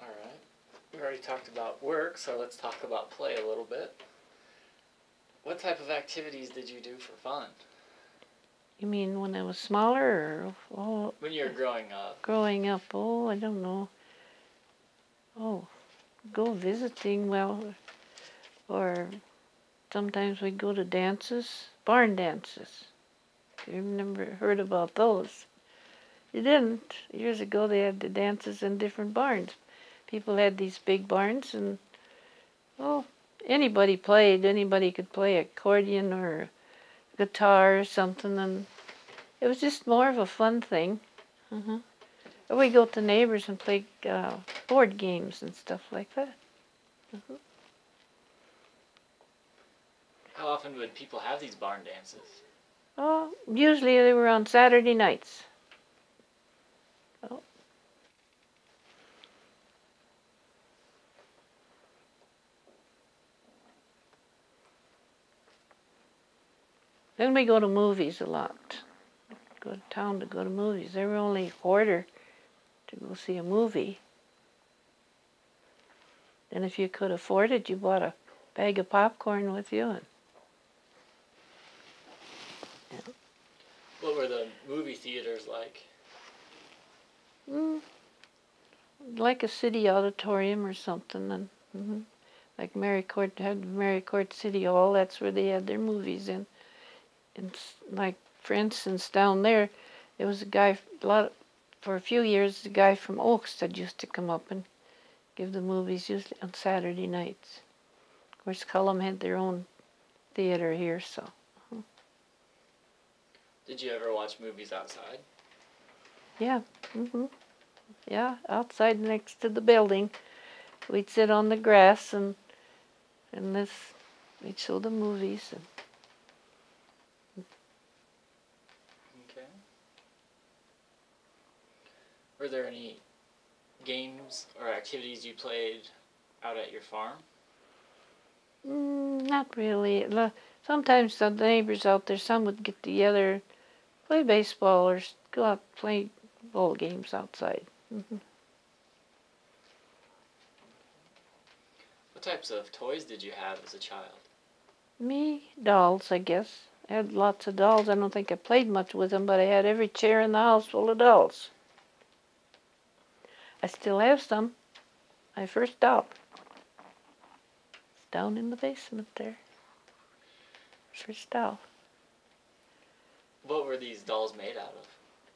Alright. We already talked about work, so let's talk about play a little bit. What type of activities did you do for fun? You mean when I was smaller, or when you were growing up? Growing up, I don't know. Go visiting, or sometimes we'd go to dances, barn dances. You've never heard about those. You didn't. Years ago they had the dances in different barns. People had these big barns, and anybody played. Anybody could play accordion or guitar or something, and it was just more of a fun thing. Or we go to neighbors and play board games and stuff like that. How often would people have these barn dances? Usually they were on Saturday nights. Then we go to movies a lot. Go to town to go to movies. They were only a quarter to go see a movie. And if you could afford it, you bought a bag of popcorn with you. What were the movie theaters like? Like a city auditorium or something. And like Mary Court City Hall, that's where they had their movies in. And like, for instance, down there was a guy, for a few years, the guy from Oaks that used to come up and give the movies usually on Saturday nights. Of course, Cullum had their own theater here, so. Did you ever watch movies outside? Yeah, yeah, outside next to the building. We'd sit on the grass and we'd show the movies. Okay. Were there any games or activities you played out at your farm? Not really. Sometimes the neighbors out there, some would get together, play baseball, or go out and play ball games outside. What types of toys did you have as a child? Me, dolls, I guess. I had lots of dolls. I don't think I played much with them, but I had every chair in the house full of dolls. I still have some. My first doll. It's down in the basement there. First doll. What were these dolls made out of?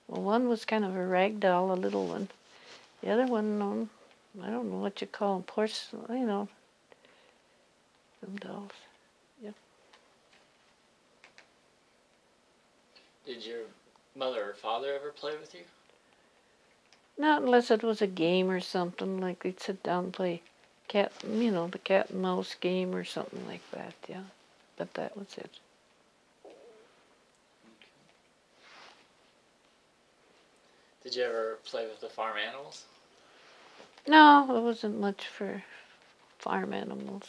Well, one was kind of a rag doll, a little one. The other one, I don't know what you call them, porcelain, them dolls. Yep. Did your mother or father ever play with you? Not unless it was a game or something, like they'd sit down and play the cat and mouse game or something like that, yeah. But that was it. Did you ever play with the farm animals? No, it wasn't much for farm animals.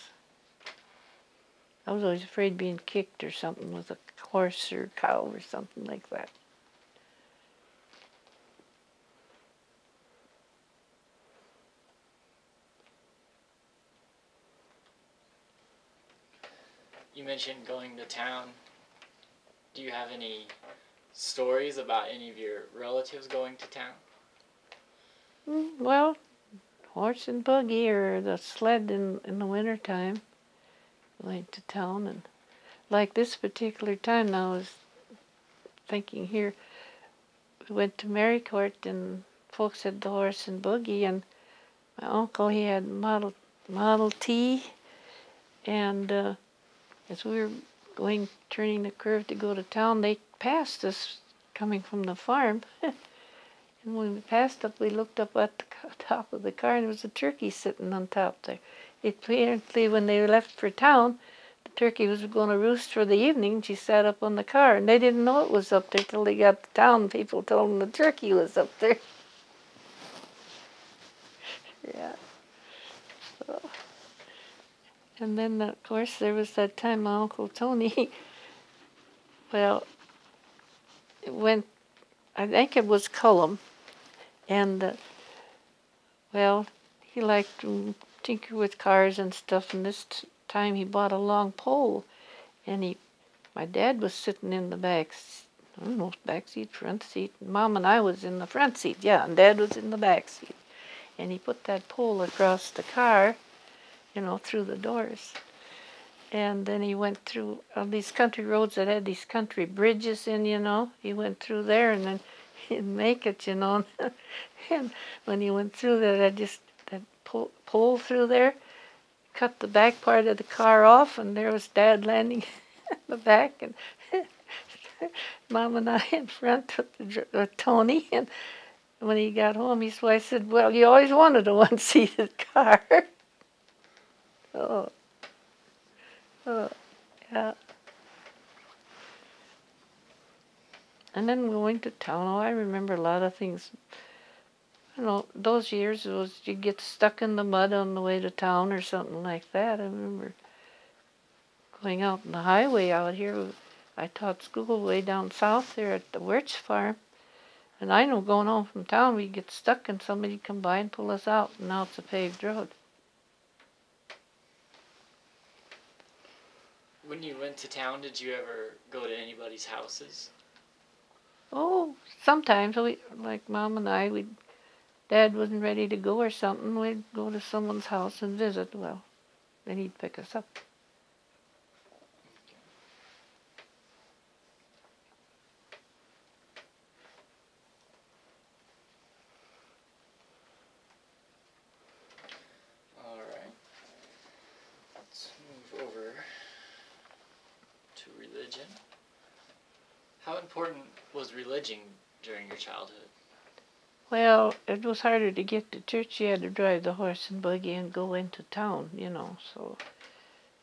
I was always afraid being kicked or something with a horse or cow or something like that. You mentioned going to town. Do you have any stories about any of your relatives going to town? Well, horse and buggy or the sled in the wintertime. Went to town, and like this particular time now, I was thinking here, we went to Marycourt and folks had the horse and buggy, and my uncle, he had Model T, and as we were turning the curve to go to town, they passed us coming from the farm. And when we passed up, we looked up at the top of the car, and there was a turkey sitting on top there. Apparently, when they left for town, the turkey was going to roost for the evening. She sat up on the car, and they didn't know it was up there till they got to town. People told them the turkey was up there. Yeah. So. And then, of course, there was that time my Uncle Tony, well, it went, I think it was Cullum, and, well, he liked to tinker with cars and stuff, and this time he bought a long pole, and my dad was sitting in the back seat, front seat. Mom and I was in the front seat, yeah, and Dad was in the back seat. And he put that pole across the car, through the doors. And then he went through these country roads that had these country bridges in, He went through there, and then he didn't make it, And when he went through there, that pole through there cut the back part of the car off, and there was Dad landing in the back, and Mom and I in front with Tony. And when he got home, his wife said, "Well, you always wanted a one-seated car." Oh, yeah. And then going to town, I remember a lot of things. Those years, you'd get stuck in the mud on the way to town or something like that. I remember going out on the highway out here. I taught school way down south there at the Wirtz farm. And I know going home from town, we'd get stuck and somebody'd come by and pull us out. And now it's a paved road. When you went to town, did you ever go to anybody's houses? Oh, sometimes, like Mom and I, Dad wasn't ready to go or something, we'd go to someone's house and visit. Well, then he'd pick us up. All right. Let's move over to religion. How important was religion during your childhood? Well, it was harder to get to church. You had to drive the horse and buggy and go into town, so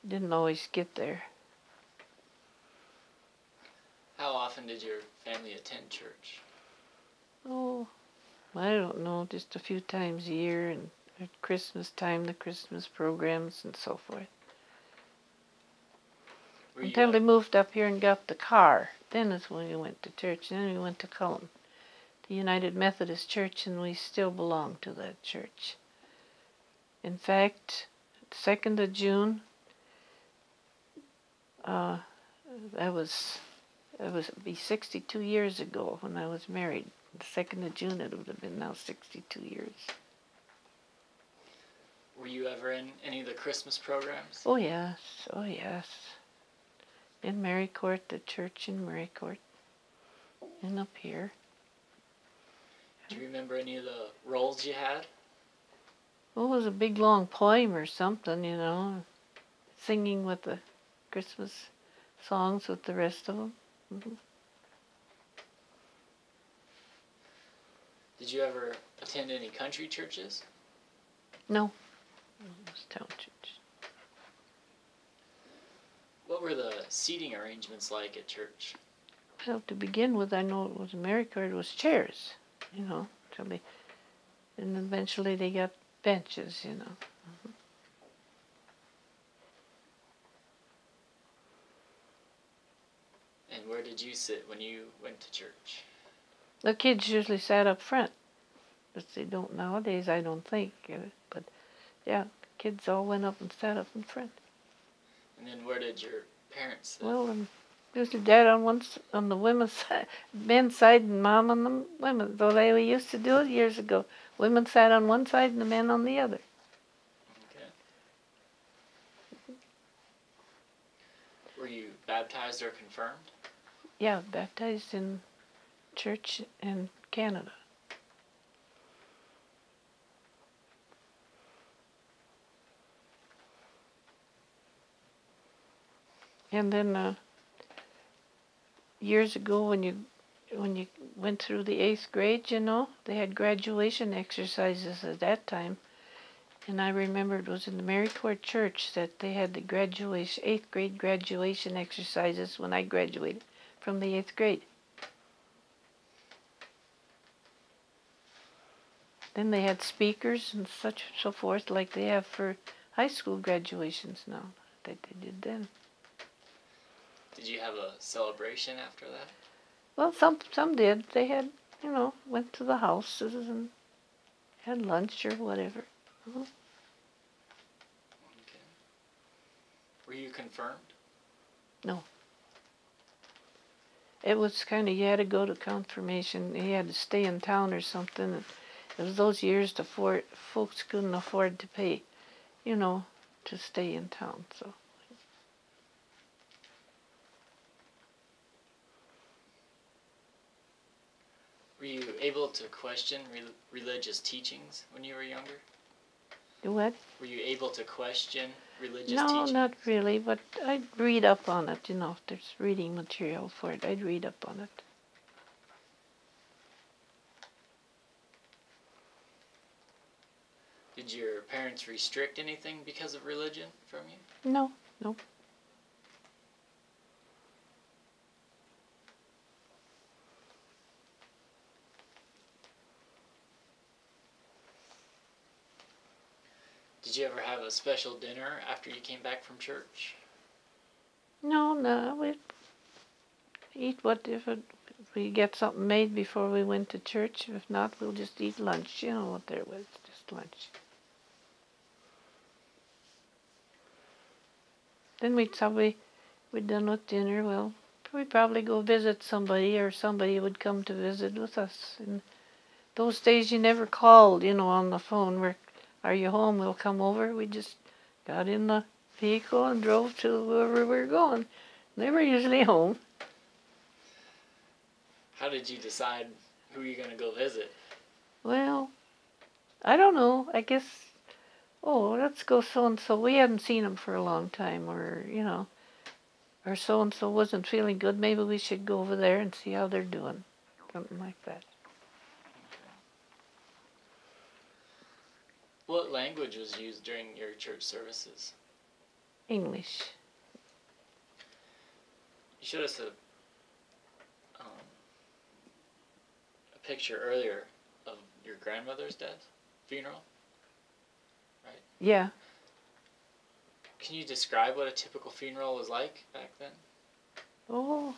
you didn't always get there. How often did your family attend church? Oh, I don't know, just a few times a year, and at Christmas time, the Christmas programs and so forth. Until they moved up here and got the car. Then is when we went to church. Then we went to Cullum, the United Methodist Church, and we still belong to that church. In fact, 2nd of June, It was be 62 years ago when I was married. The 2nd of June it would have been now 62 years. Were you ever in any of the Christmas programs? Oh yes, oh yes. In Marycourt, the church in Marycourt, and up here. Do you remember any of the roles you had? Well, it was a big long poem or something, you know, singing with the Christmas songs with the rest of them. Mm-hmm. Did you ever attend any country churches? No, it was town church. What were the seating arrangements like at church? Well, to begin with, I know it was Marycourt, it was chairs, you know, and eventually they got benches, you know. Mm-hmm. And where did you sit when you went to church? The kids usually sat up front, but they don't nowadays, I don't think. But yeah, kids all went up and sat up in front. And then where did your parents sit? Well, usually Dad on the women's side, men's side, and Mom on the women's. The way we used to do it years ago, women sat on one side and the men on the other. Okay. Were you baptized or confirmed? Yeah, baptized in church in Canada. And then years ago, when you went through the 8th grade, you know, they had graduation exercises at that time. And I remember it was in the Marycourt Church that they had the 8th grade graduation exercises when I graduated from the 8th grade. Then they had speakers and so forth like they have for high school graduations now that they did then. Did you have a celebration after that? Well, some did. They had, you know, went to the houses and had lunch or whatever. Mm-hmm. Okay. Were you confirmed? No. It was kind of, you had to go to confirmation. You had to stay in town or something. And it was those years folks couldn't afford to pay, you know, to stay in town. So. Were you able to question religious teachings when you were younger? Do what? Were you able to question religious No, teachings? not really, but I'd read up on it, you know, if there's reading material for it, I'd read up on it. Did your parents restrict anything because of religion from you? No, no. Did you ever have a special dinner after you came back from church? No, we'd eat if we get something made before we went to church. If not, we'll just eat lunch, you know what there was, just lunch. Then we'd done with dinner, well, we'd probably go visit somebody or somebody would come to visit with us. In those days you never called, you know, on the phone, are you home, we'll come over. We just got in the vehicle and drove to wherever we were going. They were usually home. How did you decide who you're going to go visit? Well, I don't know, I guess, let's go so-and-so. We hadn't seen him for a long time, or, you know, or so-and-so wasn't feeling good. Maybe we should go over there and see how they're doing. Something like that. What language was used during your church services? English. You showed us a picture earlier of your grandmother's funeral, right? Yeah. Can you describe what a typical funeral was like back then? Oh,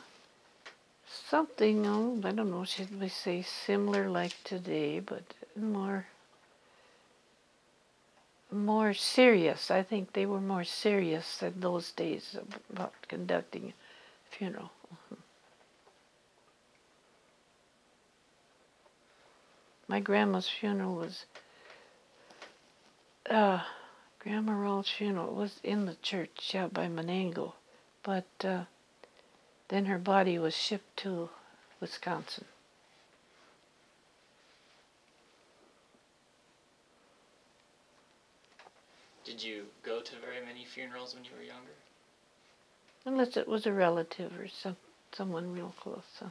something, I don't know, should we say similar like today, but more serious. I think they were more serious in those days about conducting funeral. My grandma's funeral was, Grandma Rall's funeral was in the church, yeah, by Menango. But then her body was shipped to Wisconsin. Did you go to very many funerals when you were younger? Unless it was a relative or someone real close. So.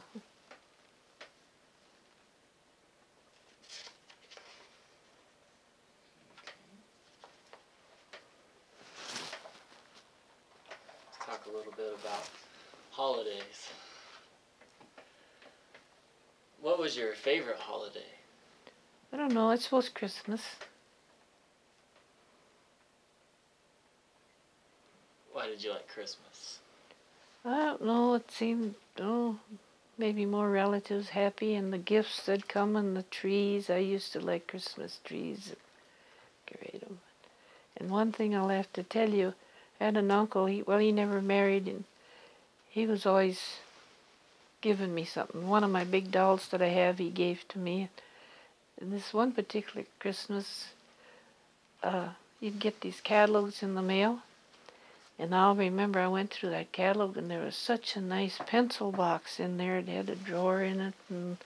Let's talk a little bit about holidays. What was your favorite holiday? I don't know, I suppose Christmas. Why did you like Christmas? I don't know, it seemed, maybe more relatives happy and the gifts that come and the trees. I used to like Christmas trees. Decorate them. And one thing I'll have to tell you, I had an uncle, he never married, and he was always giving me something. One of my big dolls that I have, he gave to me. And this one particular Christmas, you'd get these catalogs in the mail. And I'll remember I went through that catalog and there was such a nice pencil box in there. It had a drawer in it and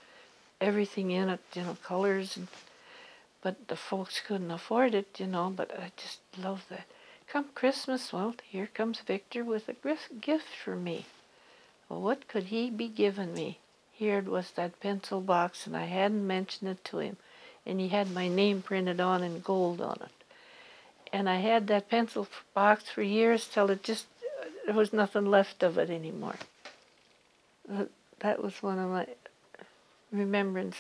everything in it, colors. But the folks couldn't afford it, but I just love that. Come Christmas, well, here comes Victor with a gift for me. Well, what could he be giving me? Here it was, that pencil box, and I hadn't mentioned it to him. And he had my name printed on in gold on it. And I had that pencil box for years till there was nothing left of it anymore. That was one of my remembrance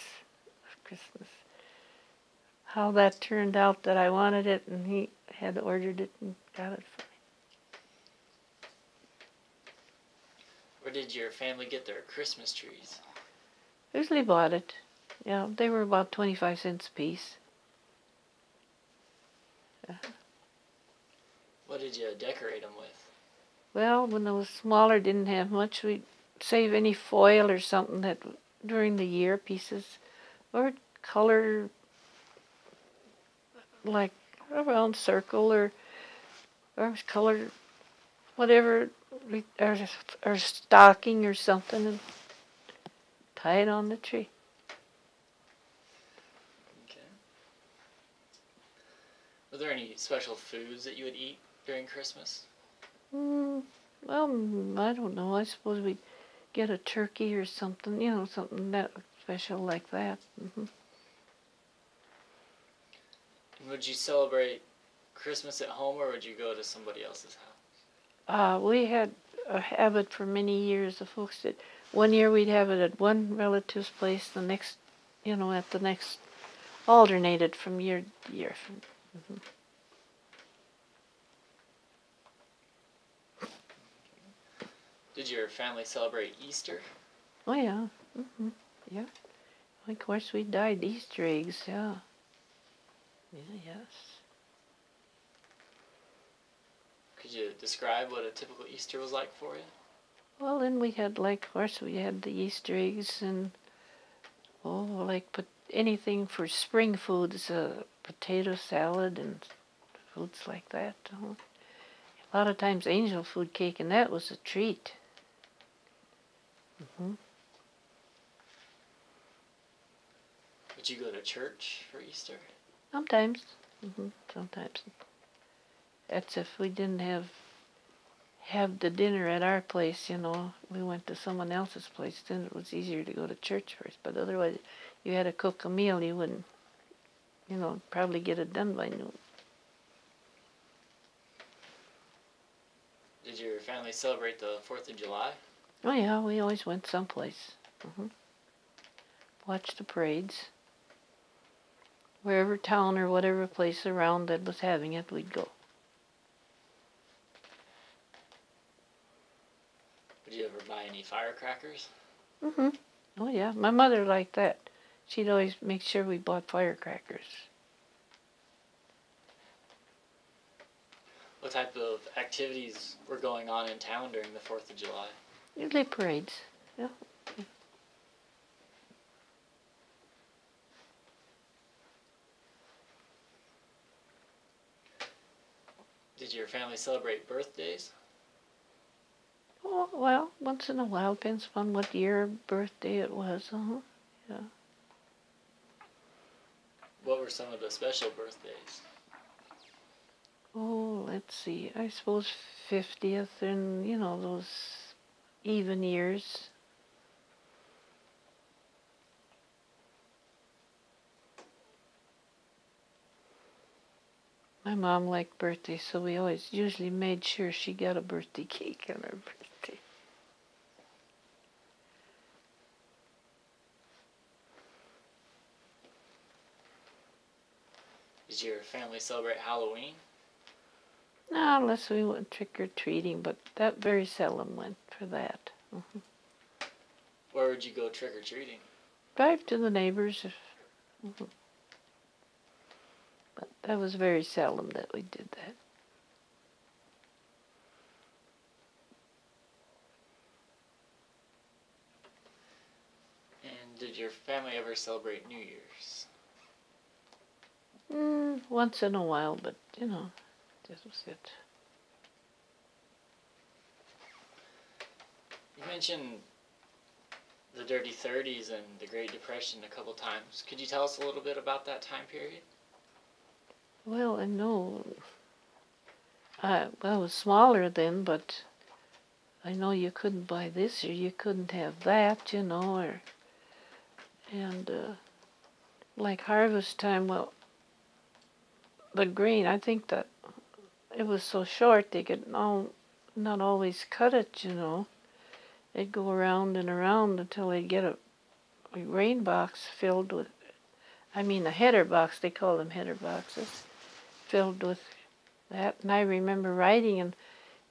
of Christmas. How that turned out that I wanted it and he had ordered it and got it for me. Where did your family get their Christmas trees? Usually bought it. Yeah, they were about 25 cents a piece. What did you decorate them with? Well, when I was smaller, didn't have much. We'd save any foil or something that during the year pieces, or color like a round circle or color whatever, or stocking or something, and tie it on the tree. Okay. Were there any special foods that you would eat during Christmas? Well, I don't know. I suppose we'd get a turkey or something, something that special like that. Would you celebrate Christmas at home or would you go to somebody else's house? We had a habit for many years. The folks that one year we'd have it at one relative's place, the next, at the next, alternated from year to year. Did your family celebrate Easter? Oh yeah, yeah. Of course we dyed Easter eggs. Yeah. Yes. Could you describe what a typical Easter was like for you? Well, then we had of course we had the Easter eggs and anything for spring foods, potato salad and foods like that. A lot of times angel food cake, and that was a treat. Would you go to church for Easter? Sometimes. Sometimes. That's if we didn't have the dinner at our place, we went to someone else's place, then it was easier to go to church first. But otherwise, you had to cook a meal, you wouldn't, probably get it done by noon. Did your family celebrate the 4th of July? Oh yeah, we always went someplace. Watched the parades. Wherever town or whatever place around that was having it, we'd go. Would you ever buy any firecrackers? Oh yeah, my mother liked that. She'd always make sure we bought firecrackers. What type of activities were going on in town during the 4th of July? Usually parades. Yeah. Did your family celebrate birthdays? Oh, well, once in a while, depends on what year birthday it was. Yeah. What were some of the special birthdays? Oh, let's see. I suppose 50th and, those even years. My mom liked birthdays, so we always usually made sure she got a birthday cake on her birthday. Did your family celebrate Halloween? No, unless we went trick-or-treating, but that very seldom went for that. Where would you go trick-or-treating? Drive to the neighbors. But that was very seldom that we did that. And did your family ever celebrate New Year's? Once in a while, but, this was it. You mentioned the Dirty Thirties and the Great Depression a couple times. Could you tell us a little bit about that time period? Well, I know I was smaller then, but I know you couldn't buy this or you couldn't have that, and like harvest time, well, the grain, I think that it was so short they could not always cut it, They'd go around and around until they'd get a grain box filled with, a header box, they call them header boxes, filled with that. And I remember riding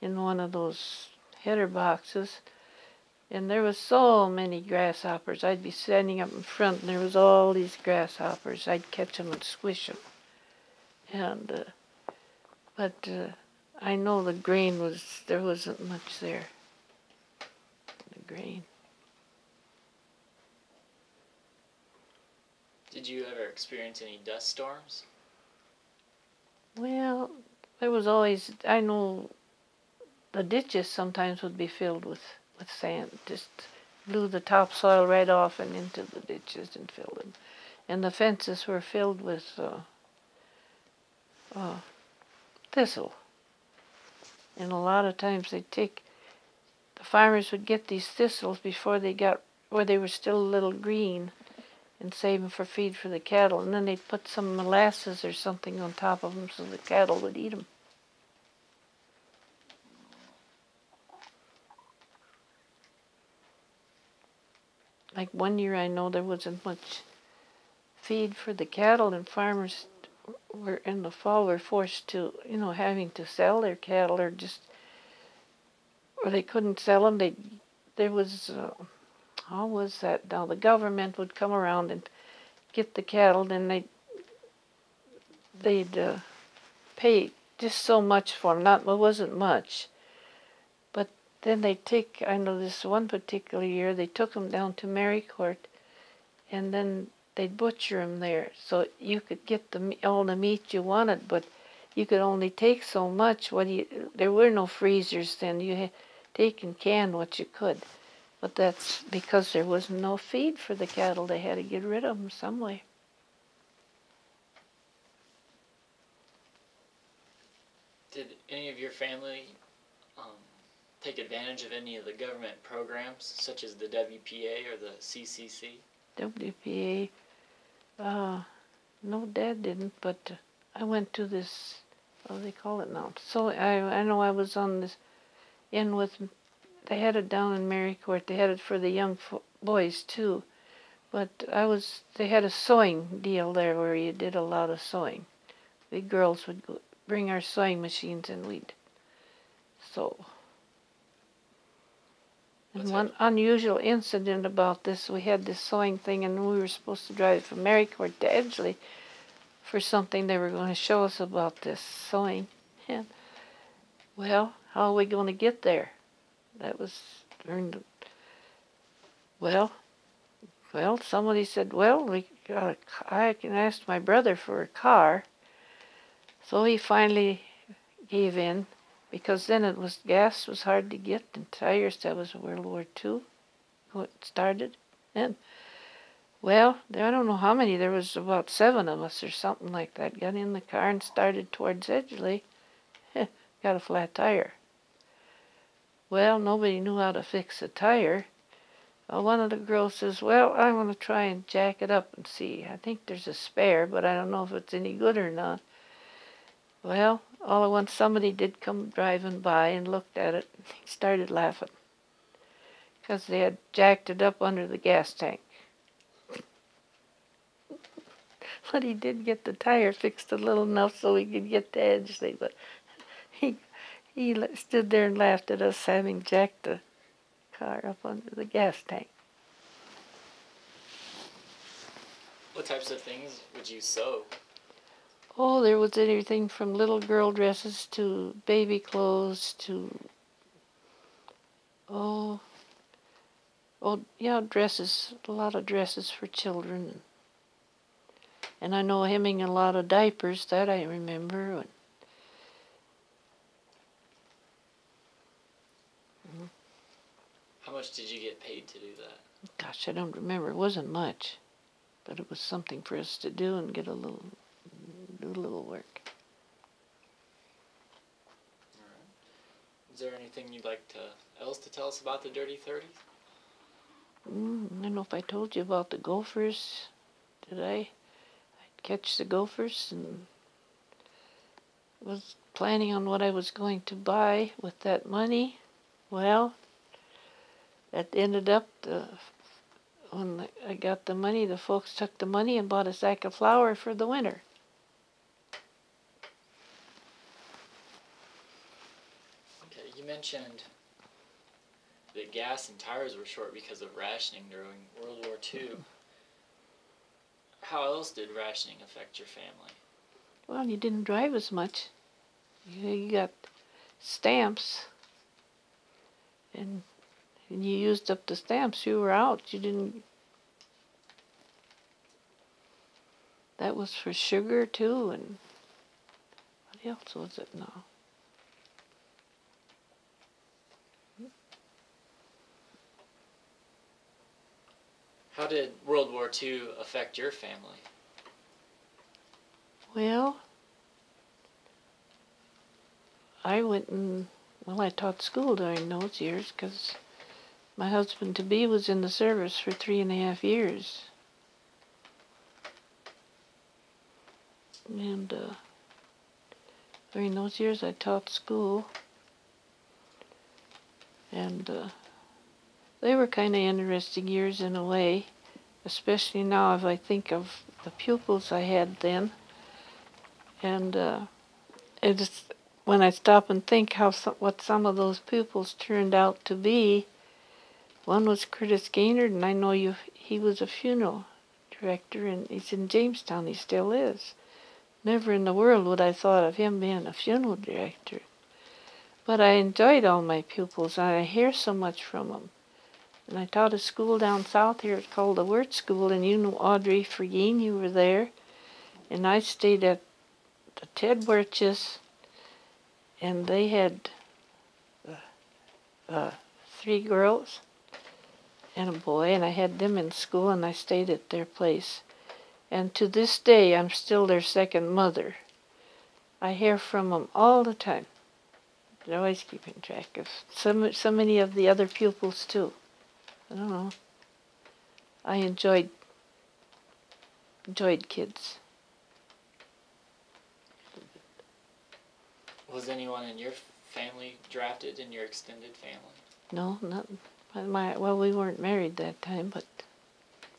in one of those header boxes, and there was so many grasshoppers. I'd be standing up in front, and there was all these grasshoppers. I'd catch them and squish them. And but I know the grain there wasn't much there. The grain. Did you ever experience any dust storms? Well, there was always, I know the ditches sometimes would be filled with sand. Just blew the topsoil right off and into the ditches and filled them. And the fences were filled with thistle. And a lot of times the farmers would get these thistles before they got where they were still a little green and save them for feed for the cattle. And then they'd put some molasses or something on top of them so the cattle would eat them. Like one year I know there wasn't much feed for the cattle, and farmers were in the fall were forced to, having to sell their cattle or they couldn't sell them. There was, how was that now? The government would come around and get the cattle, then they'd pay just so much for them. It wasn't much, but then they'd take, I know this one particular year, they took them down to Marycourt, and then they'd butcher them there, so you could get all the meat you wanted, but you could only take so much. There were no freezers then. You had take and can what you could, but that's because there was no feed for the cattle. They had to get rid of them some way. Did any of your family take advantage of any of the government programs, such as the WPA or the CCC? WPA, no, Dad didn't, but I went to this, what do they call it now? So I know I was on this, they had it down in Marycourt. They had it for the young boys too, but they had a sewing deal there where you did a lot of sewing. We girls would bring our sewing machines and we'd sew. And one unusual incident about this, we had this sewing thing, and we were supposed to drive from Marycourt to Edgeley for something they were going to show us about this sewing. And, well, how are we going to get there? learned. Well, somebody said, well, I can ask my brother for a car. So he finally gave in, because then gas was hard to get, and tires. That was World War II. What started, and well, I don't know how many. There was about 7 of us or something like that. Got in the car and started towards Edgeley. Got a flat tire. Well, nobody knew how to fix a tire. One of the girls says, well, I'm going to try and jack it up and see. I think there's a spare, but I don't know if it's any good or not. Well, all at once somebody did come driving by and looked at it. And he started laughing because they had jacked it up under the gas tank. But he did get the tire fixed a little enough so he could get to Edgeley. But he stood there and laughed at us having jacked the car up under the gas tank. What types of things would you sew? Oh, there was everything from little girl dresses to baby clothes to, dresses, a lot of dresses for children. And I know hemming a lot of diapers, that I remember. How much did you get paid to do that? Gosh, I don't remember. It wasn't much, but it was something for us to do and do a little work. All right. Is there anything you'd like else to tell us about the Dirty 30s? I don't know if I told you about the gophers. Did I? I'd catch the gophers and was planning on what I was going to buy with that money. Well, that ended up, when I got the money, the folks took the money and bought a sack of flour for the winter. Okay, you mentioned that gas and tires were short because of rationing during World War II. How else did rationing affect your family? Well, you didn't drive as much. You got stamps, and you used up the stamps. You were out. You didn't. That was for sugar too, and what else was it now? How did World War II affect your family? Well, I taught school during those years because my husband-to-be was in the service for 3.5 years. And during those years I taught school. And they were kind of interesting years in a way, especially now if I think of the pupils I had then. And when I stop and think what some of those pupils turned out to be, one was Curtis Gaynard, and I know he was a funeral director, and he's in Jamestown. He still is. Never in the world would I thought of him being a funeral director. But I enjoyed all my pupils, and I hear so much from them. And I taught a school down south here. It's called the Wirt School, and you know Audrey Fergine, you were there. And I stayed at the Ted Wirtjes, and they had 3 girls and a boy, and I had them in school, and I stayed at their place. And to this day, I'm still their second mother. I hear from them all the time. They're always keeping track of so many of the other pupils, too. I don't know. I enjoyed kids. Was anyone in your family drafted in your extended family? No, not well, we weren't married that time, but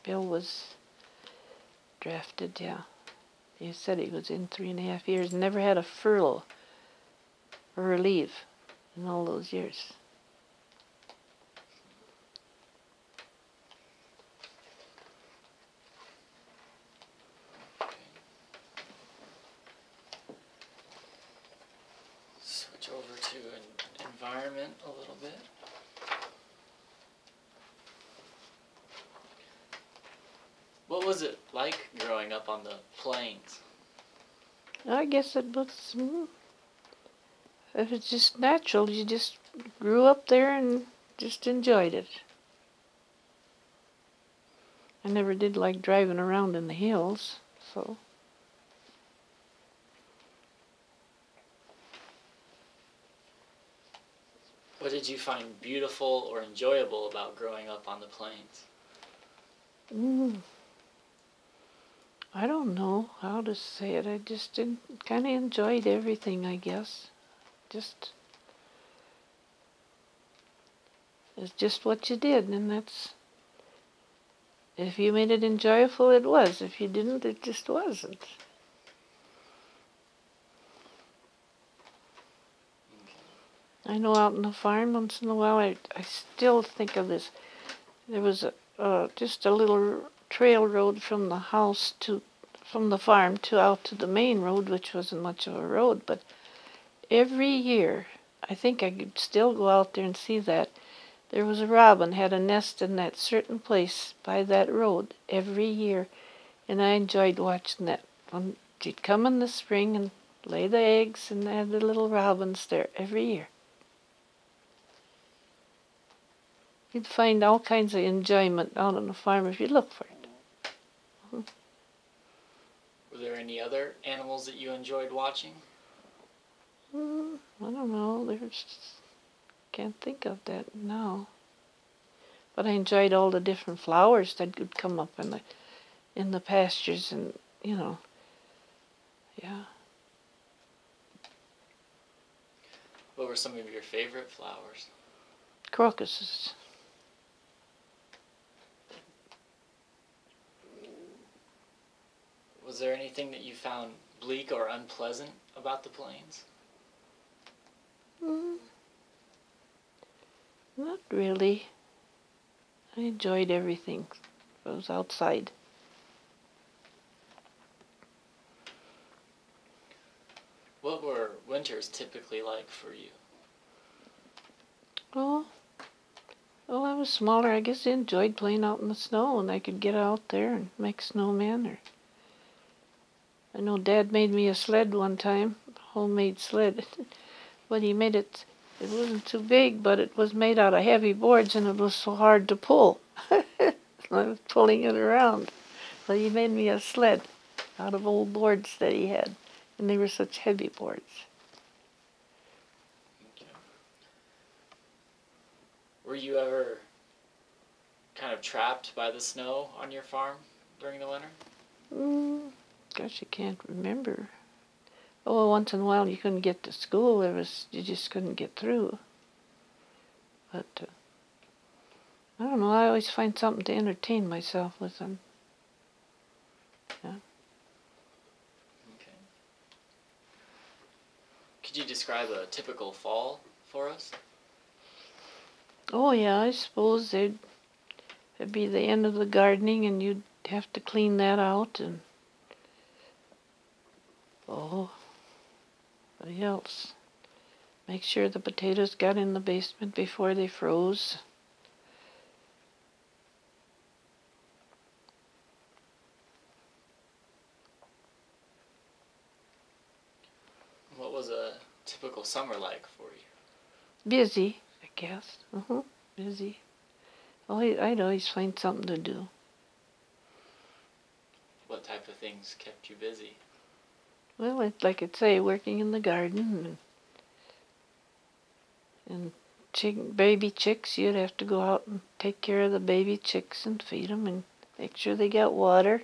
Bill was drafted, yeah. He said he was in 3.5 years, never had a furlough or a leave in all those years. Okay. Switch over to an environment a little bit. was it like growing up on the plains? I guess it was, if it's just natural, you just grew up there and just enjoyed it. I never did like driving around in the hills, so. What did you find beautiful or enjoyable about growing up on the plains? I don't know how to say it. I just kind of enjoyed everything, I guess. It's just what you did, and that's, if you made it enjoyable, it was. If you didn't, it just wasn't. I know out on the farm, once in a while, I still think of this. There was just a little trail road from the house from the farm to out to the main road, which wasn't much of a road, but every year, I think I could still go out there and see that. There was a robin had a nest in that certain place by that road every year, and I enjoyed watching that. When she'd come in the spring and lay the eggs, and they had the little robins there every year. You'd find all kinds of enjoyment out on the farm if you look for it. Were there any other animals that you enjoyed watching? I don't know. Can't think of that now. But I enjoyed all the different flowers that would come up in the pastures, and yeah. What were some of your favorite flowers? Crocuses. Was there anything that you found bleak or unpleasant about the plains? Not really. I enjoyed everything. I was outside. What were winters typically like for you? Oh, well, I was smaller. I guess I enjoyed playing out in the snow, and I could get out there and make snowmen. I know Dad made me a sled one time, a homemade sled, but he made it. It wasn't too big, but it was made out of heavy boards, and it was so hard to pull. I was pulling it around. So he made me a sled out of old boards that he had, and they were such heavy boards. Okay. Were you ever kind of trapped by the snow on your farm during the winter? Gosh, I can't remember. Oh, once in a while you couldn't get to school. You just couldn't get through. But I don't know. I always find something to entertain myself with them. Yeah. Okay. Could you describe a typical fall for us? Oh yeah, I suppose it'd be the end of the gardening, and you'd have to clean that out, and what else? Make sure the potatoes got in the basement before they froze. What was a typical summer like for you? Busy, I guess. Busy. Oh, I'd always find something to do. What type of things kept you busy? Well, like I'd say, working in the garden, and baby chicks, you'd have to go out and take care of the baby chicks and feed them and make sure they got water.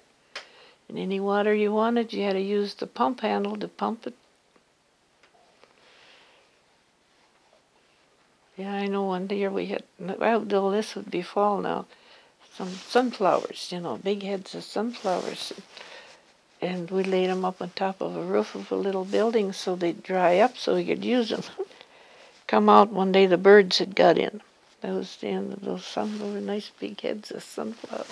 And any water you wanted, you had to use the pump handle to pump it. Yeah, I know one year we had, well, this would be fall now, some sunflowers, big heads of sunflowers. And we laid them up on top of a roof of a little building so they'd dry up so we could use them. Come out one day, the birds had got in. That was the end of those sunflowers, nice big heads of sunflowers.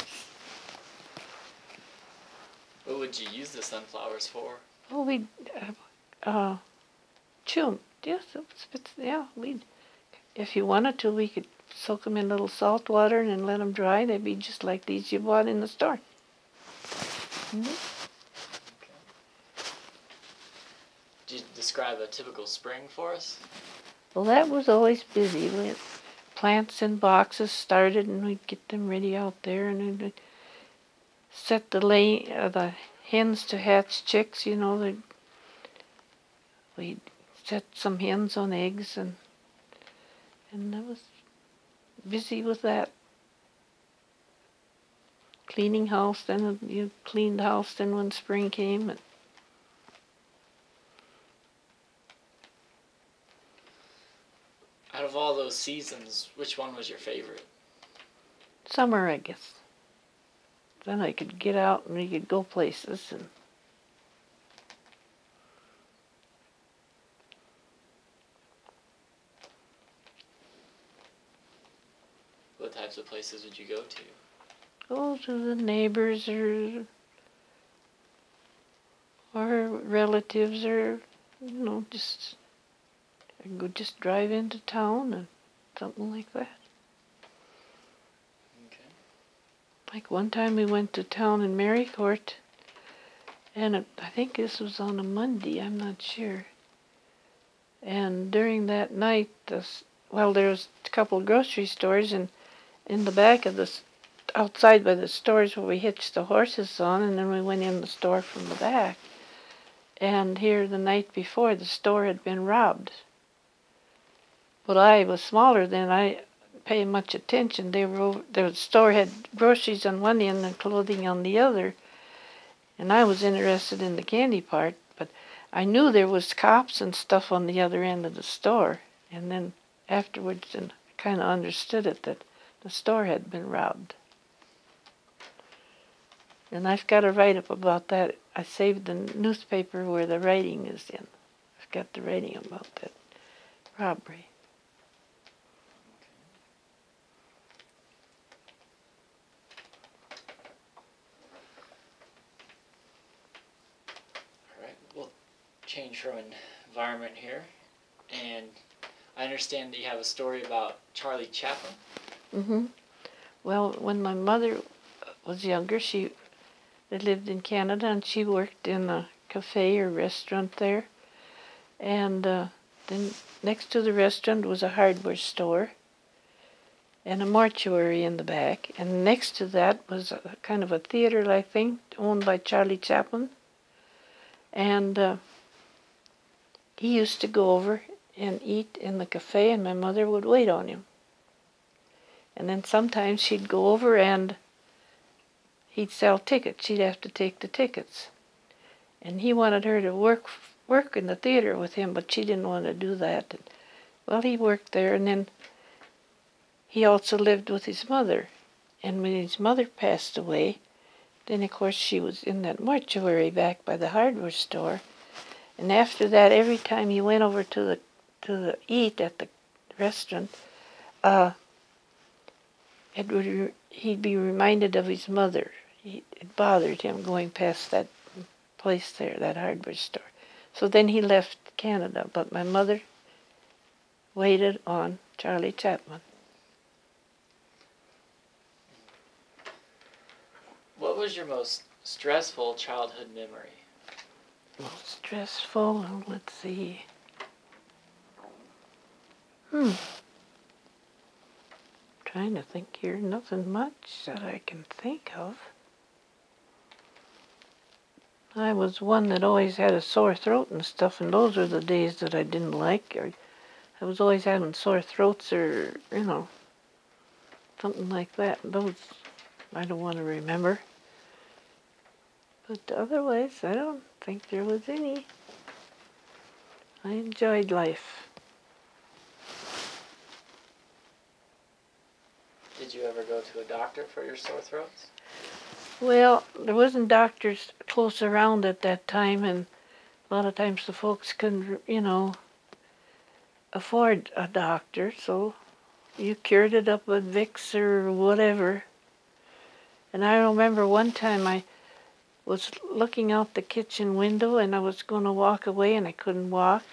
What would you use the sunflowers for? Oh, we'd chew them. Yes, if you wanted to, we could soak them in a little salt water and then let them dry. They'd be just like these you bought in the store. Mhm. Okay. Could you describe a typical spring for us? Well, that was always busy. We had plants in boxes started, and we'd get them ready out there, and then we'd set the hens to hatch chicks. We'd set some hens on eggs, and I was busy with that. Cleaning house, then you cleaned the house. Then when spring came, and Out of all those seasons, which one was your favorite? summer, I guess. Then I could get out and we could go places. And What types of places would you go to? go to the neighbors or relatives, or just I could just drive into town and something like that. Okay. Like one time we went to town in Marycourt, and I think this was on a Monday, I'm not sure. And during that night, there was a couple of grocery stores, and in the back of outside by the stores where we hitched the horses on, and then we went in the store from the back. And here the night before, the store had been robbed. But I was smaller then. I pay much attention. The store had groceries on one end and clothing on the other, and I was interested in the candy part. But I knew there was cops and stuff on the other end of the store. And then afterwards, and kind of understood it, that the store had been robbed. And I've got a write-up about that. I saved the newspaper where the writing is in. I've got the writing about that robbery. We'll change from environment here, and I understand that you have a story about Charlie Chaplin. Mm-hmm. Well, when my mother was younger, they lived in Canada, and she worked in a cafe or restaurant there. And then next to the restaurant was a hardware store and a mortuary in the back. And next to that was a kind of a theater-like thing owned by Charlie Chaplin. And he used to go over and eat in the cafe, and my mother would wait on him. And then sometimes she'd go over and he'd sell tickets. She'd have to take the tickets. And he wanted her to work in the theater with him, but she didn't want to do that. And, well, he worked there, and then he also lived with his mother. And when his mother passed away, then of course she was in that mortuary back by the hardware store. And after that, every time he went over to the eat at the restaurant, he'd be reminded of his mother. It bothered him going past that place there, that hardware store. So then he left Canada, but my mother waited on Charlie Chaplin. What was your most stressful childhood memory? Most stressful, let's see. Trying to think here, nothing much that I can think of. I was one that always had a sore throat and stuff, and those were the days that I didn't like. I was always having sore throats or, something like that. Those I don't want to remember. But otherwise, I don't think there was any. I enjoyed life. Did you ever go to a doctor for your sore throats? Well, there wasn't doctors close around at that time, and a lot of times the folks couldn't, afford a doctor, so you cured it up with Vicks or whatever. And I remember one time I was looking out the kitchen window, and I was going to walk away, and I couldn't walk.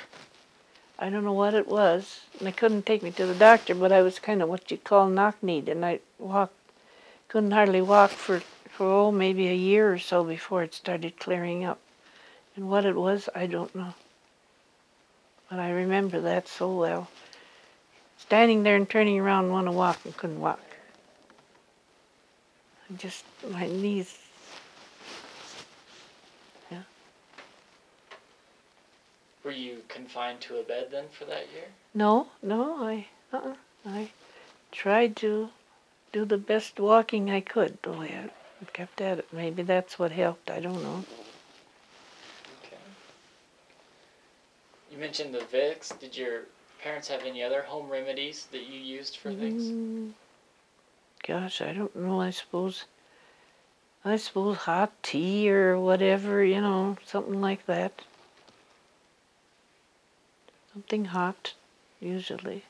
I don't know what it was, and they couldn't take me to the doctor, but I was kind of what you call knock-kneed, and I couldn't hardly walk for for maybe a year or so before it started clearing up. And what it was, I don't know. But I remember that so well. Standing there and turning around, want to walk and couldn't walk. My knees. Yeah. Were you confined to a bed then for that year? No, I tried to do the best walking I could, though I kept at it. Maybe that's what helped, I don't know. Okay. You mentioned the Vicks. Did your parents have any other home remedies that you used for things? Gosh, I don't know, I suppose hot tea or whatever, something like that. Something hot, usually.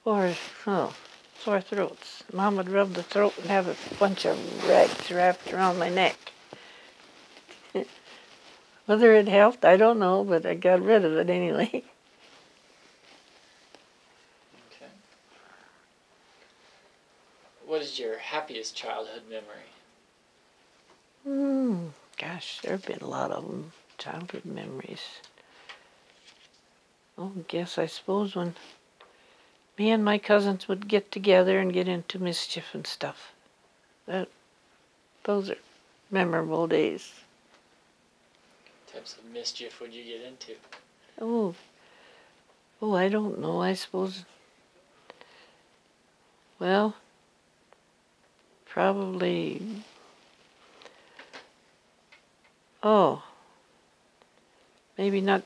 Or, sore throats. Mom would rub the throat and have a bunch of rags wrapped around my neck. Whether it helped, I don't know, but I got rid of it anyway. Okay. What is your happiest childhood memory? Gosh, there have been a lot of them, childhood memories. Oh, I suppose when me and my cousins would get together and get into mischief and stuff. Those are memorable days. What types of mischief would you get into? Oh, I don't know, I suppose. Well, probably, maybe not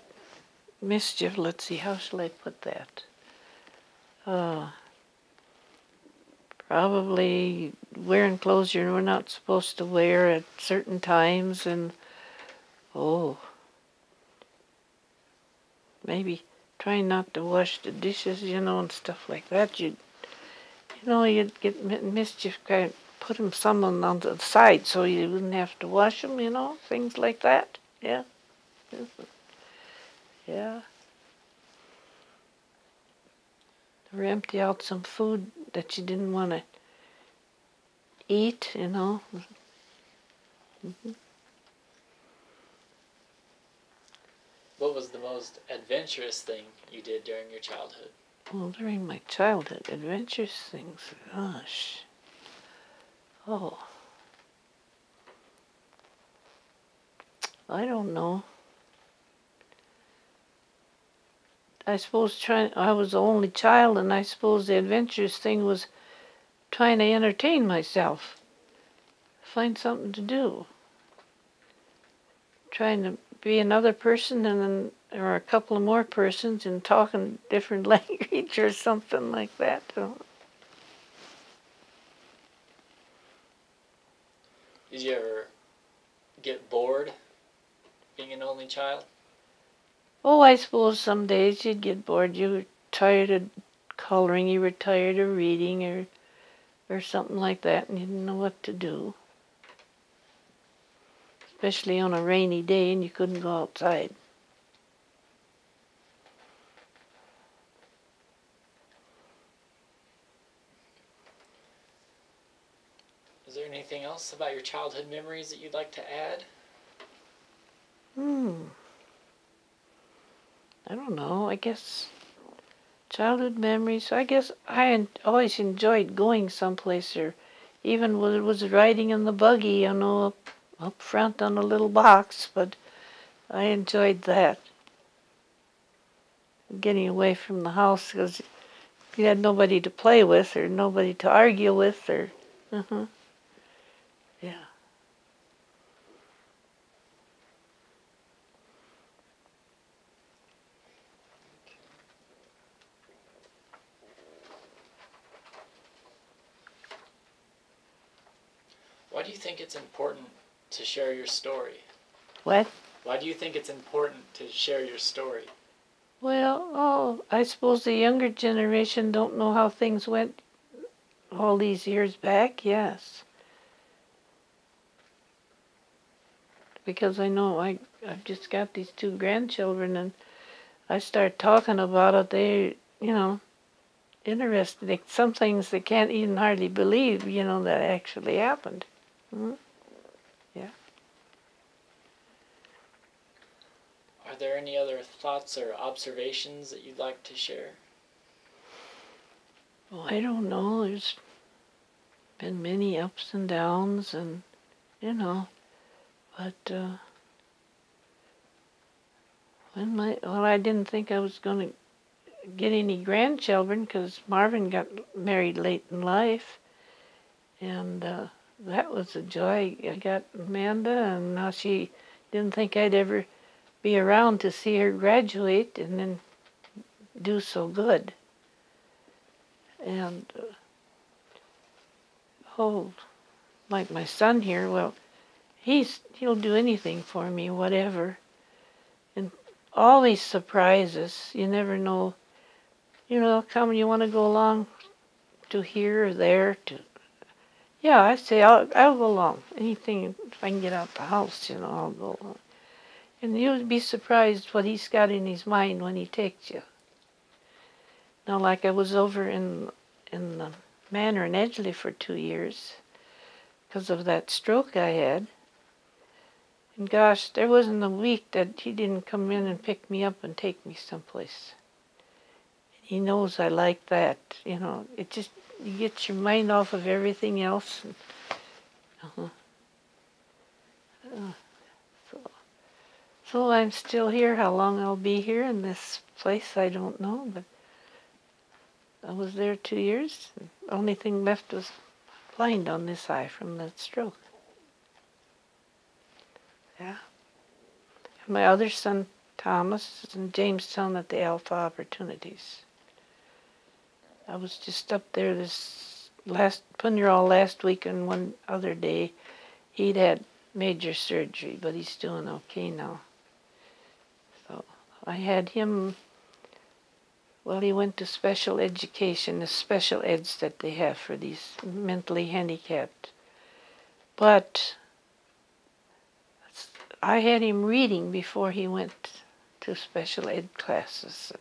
mischief. Let's see, how shall I put that? Probably wearing clothes you were not supposed to wear at certain times, and maybe trying not to wash the dishes, and stuff like that. You'd get mischief, kind of put them some on the side so you wouldn't have to wash them, things like that. Yeah. Yeah. Or empty out some food that you didn't want to eat, What was the most adventurous thing you did during your childhood? Well, during my childhood, adventurous things, gosh. I don't know. I suppose I was the only child, and I suppose the adventurous thing was trying to entertain myself. Find something to do. Trying to be another person or a couple of more persons and talking different language or something like that. Did you ever get bored being an only child? Oh, I suppose some days you'd get bored. You were tired of coloring, you were tired of reading or something like that, and you didn't know what to do. Especially on a rainy day and you couldn't go outside. Is there anything else about your childhood memories that you'd like to add? I don't know. I guess childhood memories. I guess I always enjoyed going someplace, or even when it was riding in the buggy, up front on a little box, but I enjoyed that. Getting away from the house because you had nobody to play with or nobody to argue with or, yeah. Why do you think it's important to share your story? What? Why do you think it's important to share your story? Well, I suppose the younger generation don't know how things went all these years back, yes. Because I know I've just got these two grandchildren, and I start talking about it, they, interested. Some things they can't even hardly believe, that actually happened. Yeah. Are there any other thoughts or observations that you'd like to share? Well, I don't know. There's been many ups and downs, and but I didn't think I was going to get any grandchildren because Marvin got married late in life, and that was a joy. I got Amanda, and now she didn't think I'd ever be around to see her graduate and then do so good. And like my son here, well, he'll do anything for me, whatever, and always surprises. You never know. Come, you want to go along to here or there to. Yeah, I say I'll go along. Anything if I can get out the house, I'll go along. And you'll be surprised what he's got in his mind when he takes you. Now, like I was over in the manor in Edgeley for 2 years because of that stroke I had. And gosh, there wasn't a week that he didn't come in and pick me up and take me someplace. He knows I like that, It just, you get your mind off of everything else. So I'm still here. How long I'll be here in this place, I don't know. But I was there 2 years. The only thing left was blind on this eye from that stroke. Yeah. And my other son, Thomas, is in Jamestown at the Alpha Opportunities. I was just up there this Rall last week, and one other day he'd had major surgery, but he's doing okay now. So I had him, well, he went to special education, the special eds that they have for these mentally handicapped. But I had him reading before he went to special ed classes.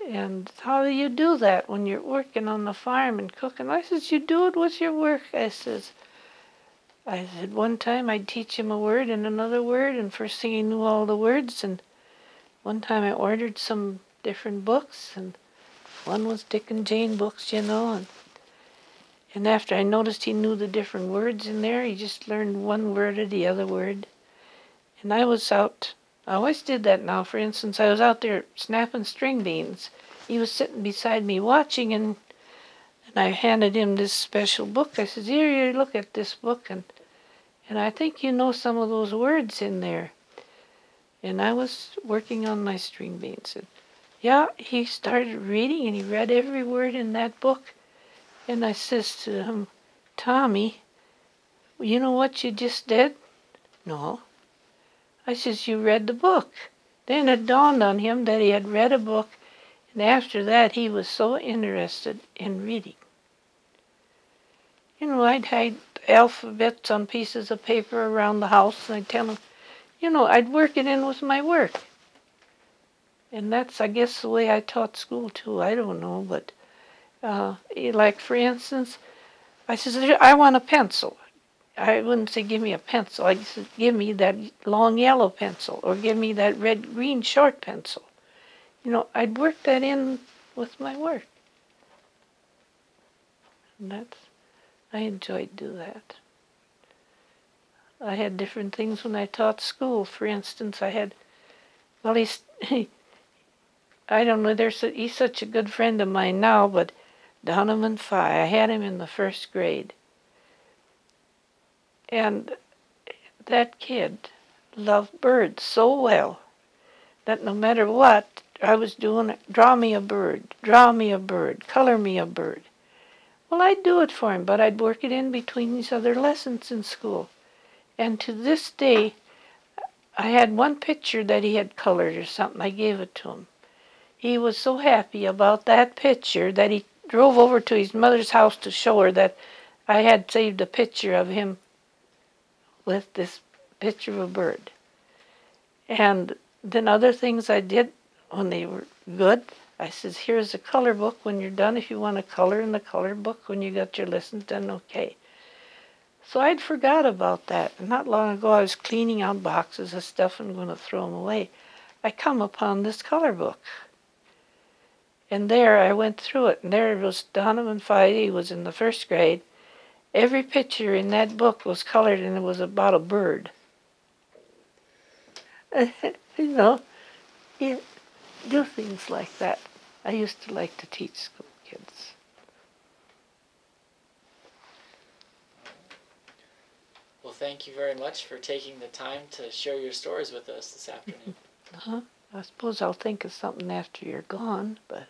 And how do you do that when you're working on the farm and cooking? I says, you do it with your work. I said, one time I'd teach him a word and another word, and first thing he knew all the words. And one time I ordered some different books, and one was Dick and Jane books, And after I noticed he knew the different words in there, he just learned one word or the other word. And I was out. I always did that now. For instance, I was out there snapping string beans. He was sitting beside me watching, and I handed him this special book. I said, here, look at this book, and I think you know some of those words in there. And I was working on my string beans. And yeah, he started reading, and he read every word in that book. And I says to him, Tommy, you know what you just did? No. I says, you read the book. Then it dawned on him that he had read a book, and after that he was so interested in reading. I'd hide alphabets on pieces of paper around the house, and I'd tell him, I'd work it in with my work. And that's, I guess, the way I taught school, too. I don't know, but like, for instance, I says, I want a pencil. I wouldn't say give me a pencil. I said, give me that long yellow pencil, or give me that red-green short pencil. I'd work that in with my work. And I enjoyed do that. I had different things when I taught school. For instance, I had, well, I don't know, he's such a good friend of mine now, but Donovan Fye, I had him in the first grade. And that kid loved birds so well that no matter what I was doing, draw me a bird, color me a bird. Well, I'd do it for him, but I'd work it in between these other lessons in school. And to this day, I had one picture that he had colored or something. I gave it to him. He was so happy about that picture that he drove over to his mother's house to show her that I had saved a picture of him with this picture of a bird. And then other things I did when they were good, I says, here's a color book when you're done. If you want to color in the color book when you got your lessons done, okay. So I'd forgot about that. And not long ago, I was cleaning out boxes of stuff and going to throw them away. I come upon this color book. And there I went through it, and there was Donovan Feige was in the first grade. Every picture in that book was colored, and it was about a bird. You know, you do things like that. I used to like to teach school kids. Well, thank you very much for taking the time to share your stories with us this afternoon. I suppose I'll think of something after you're gone, but...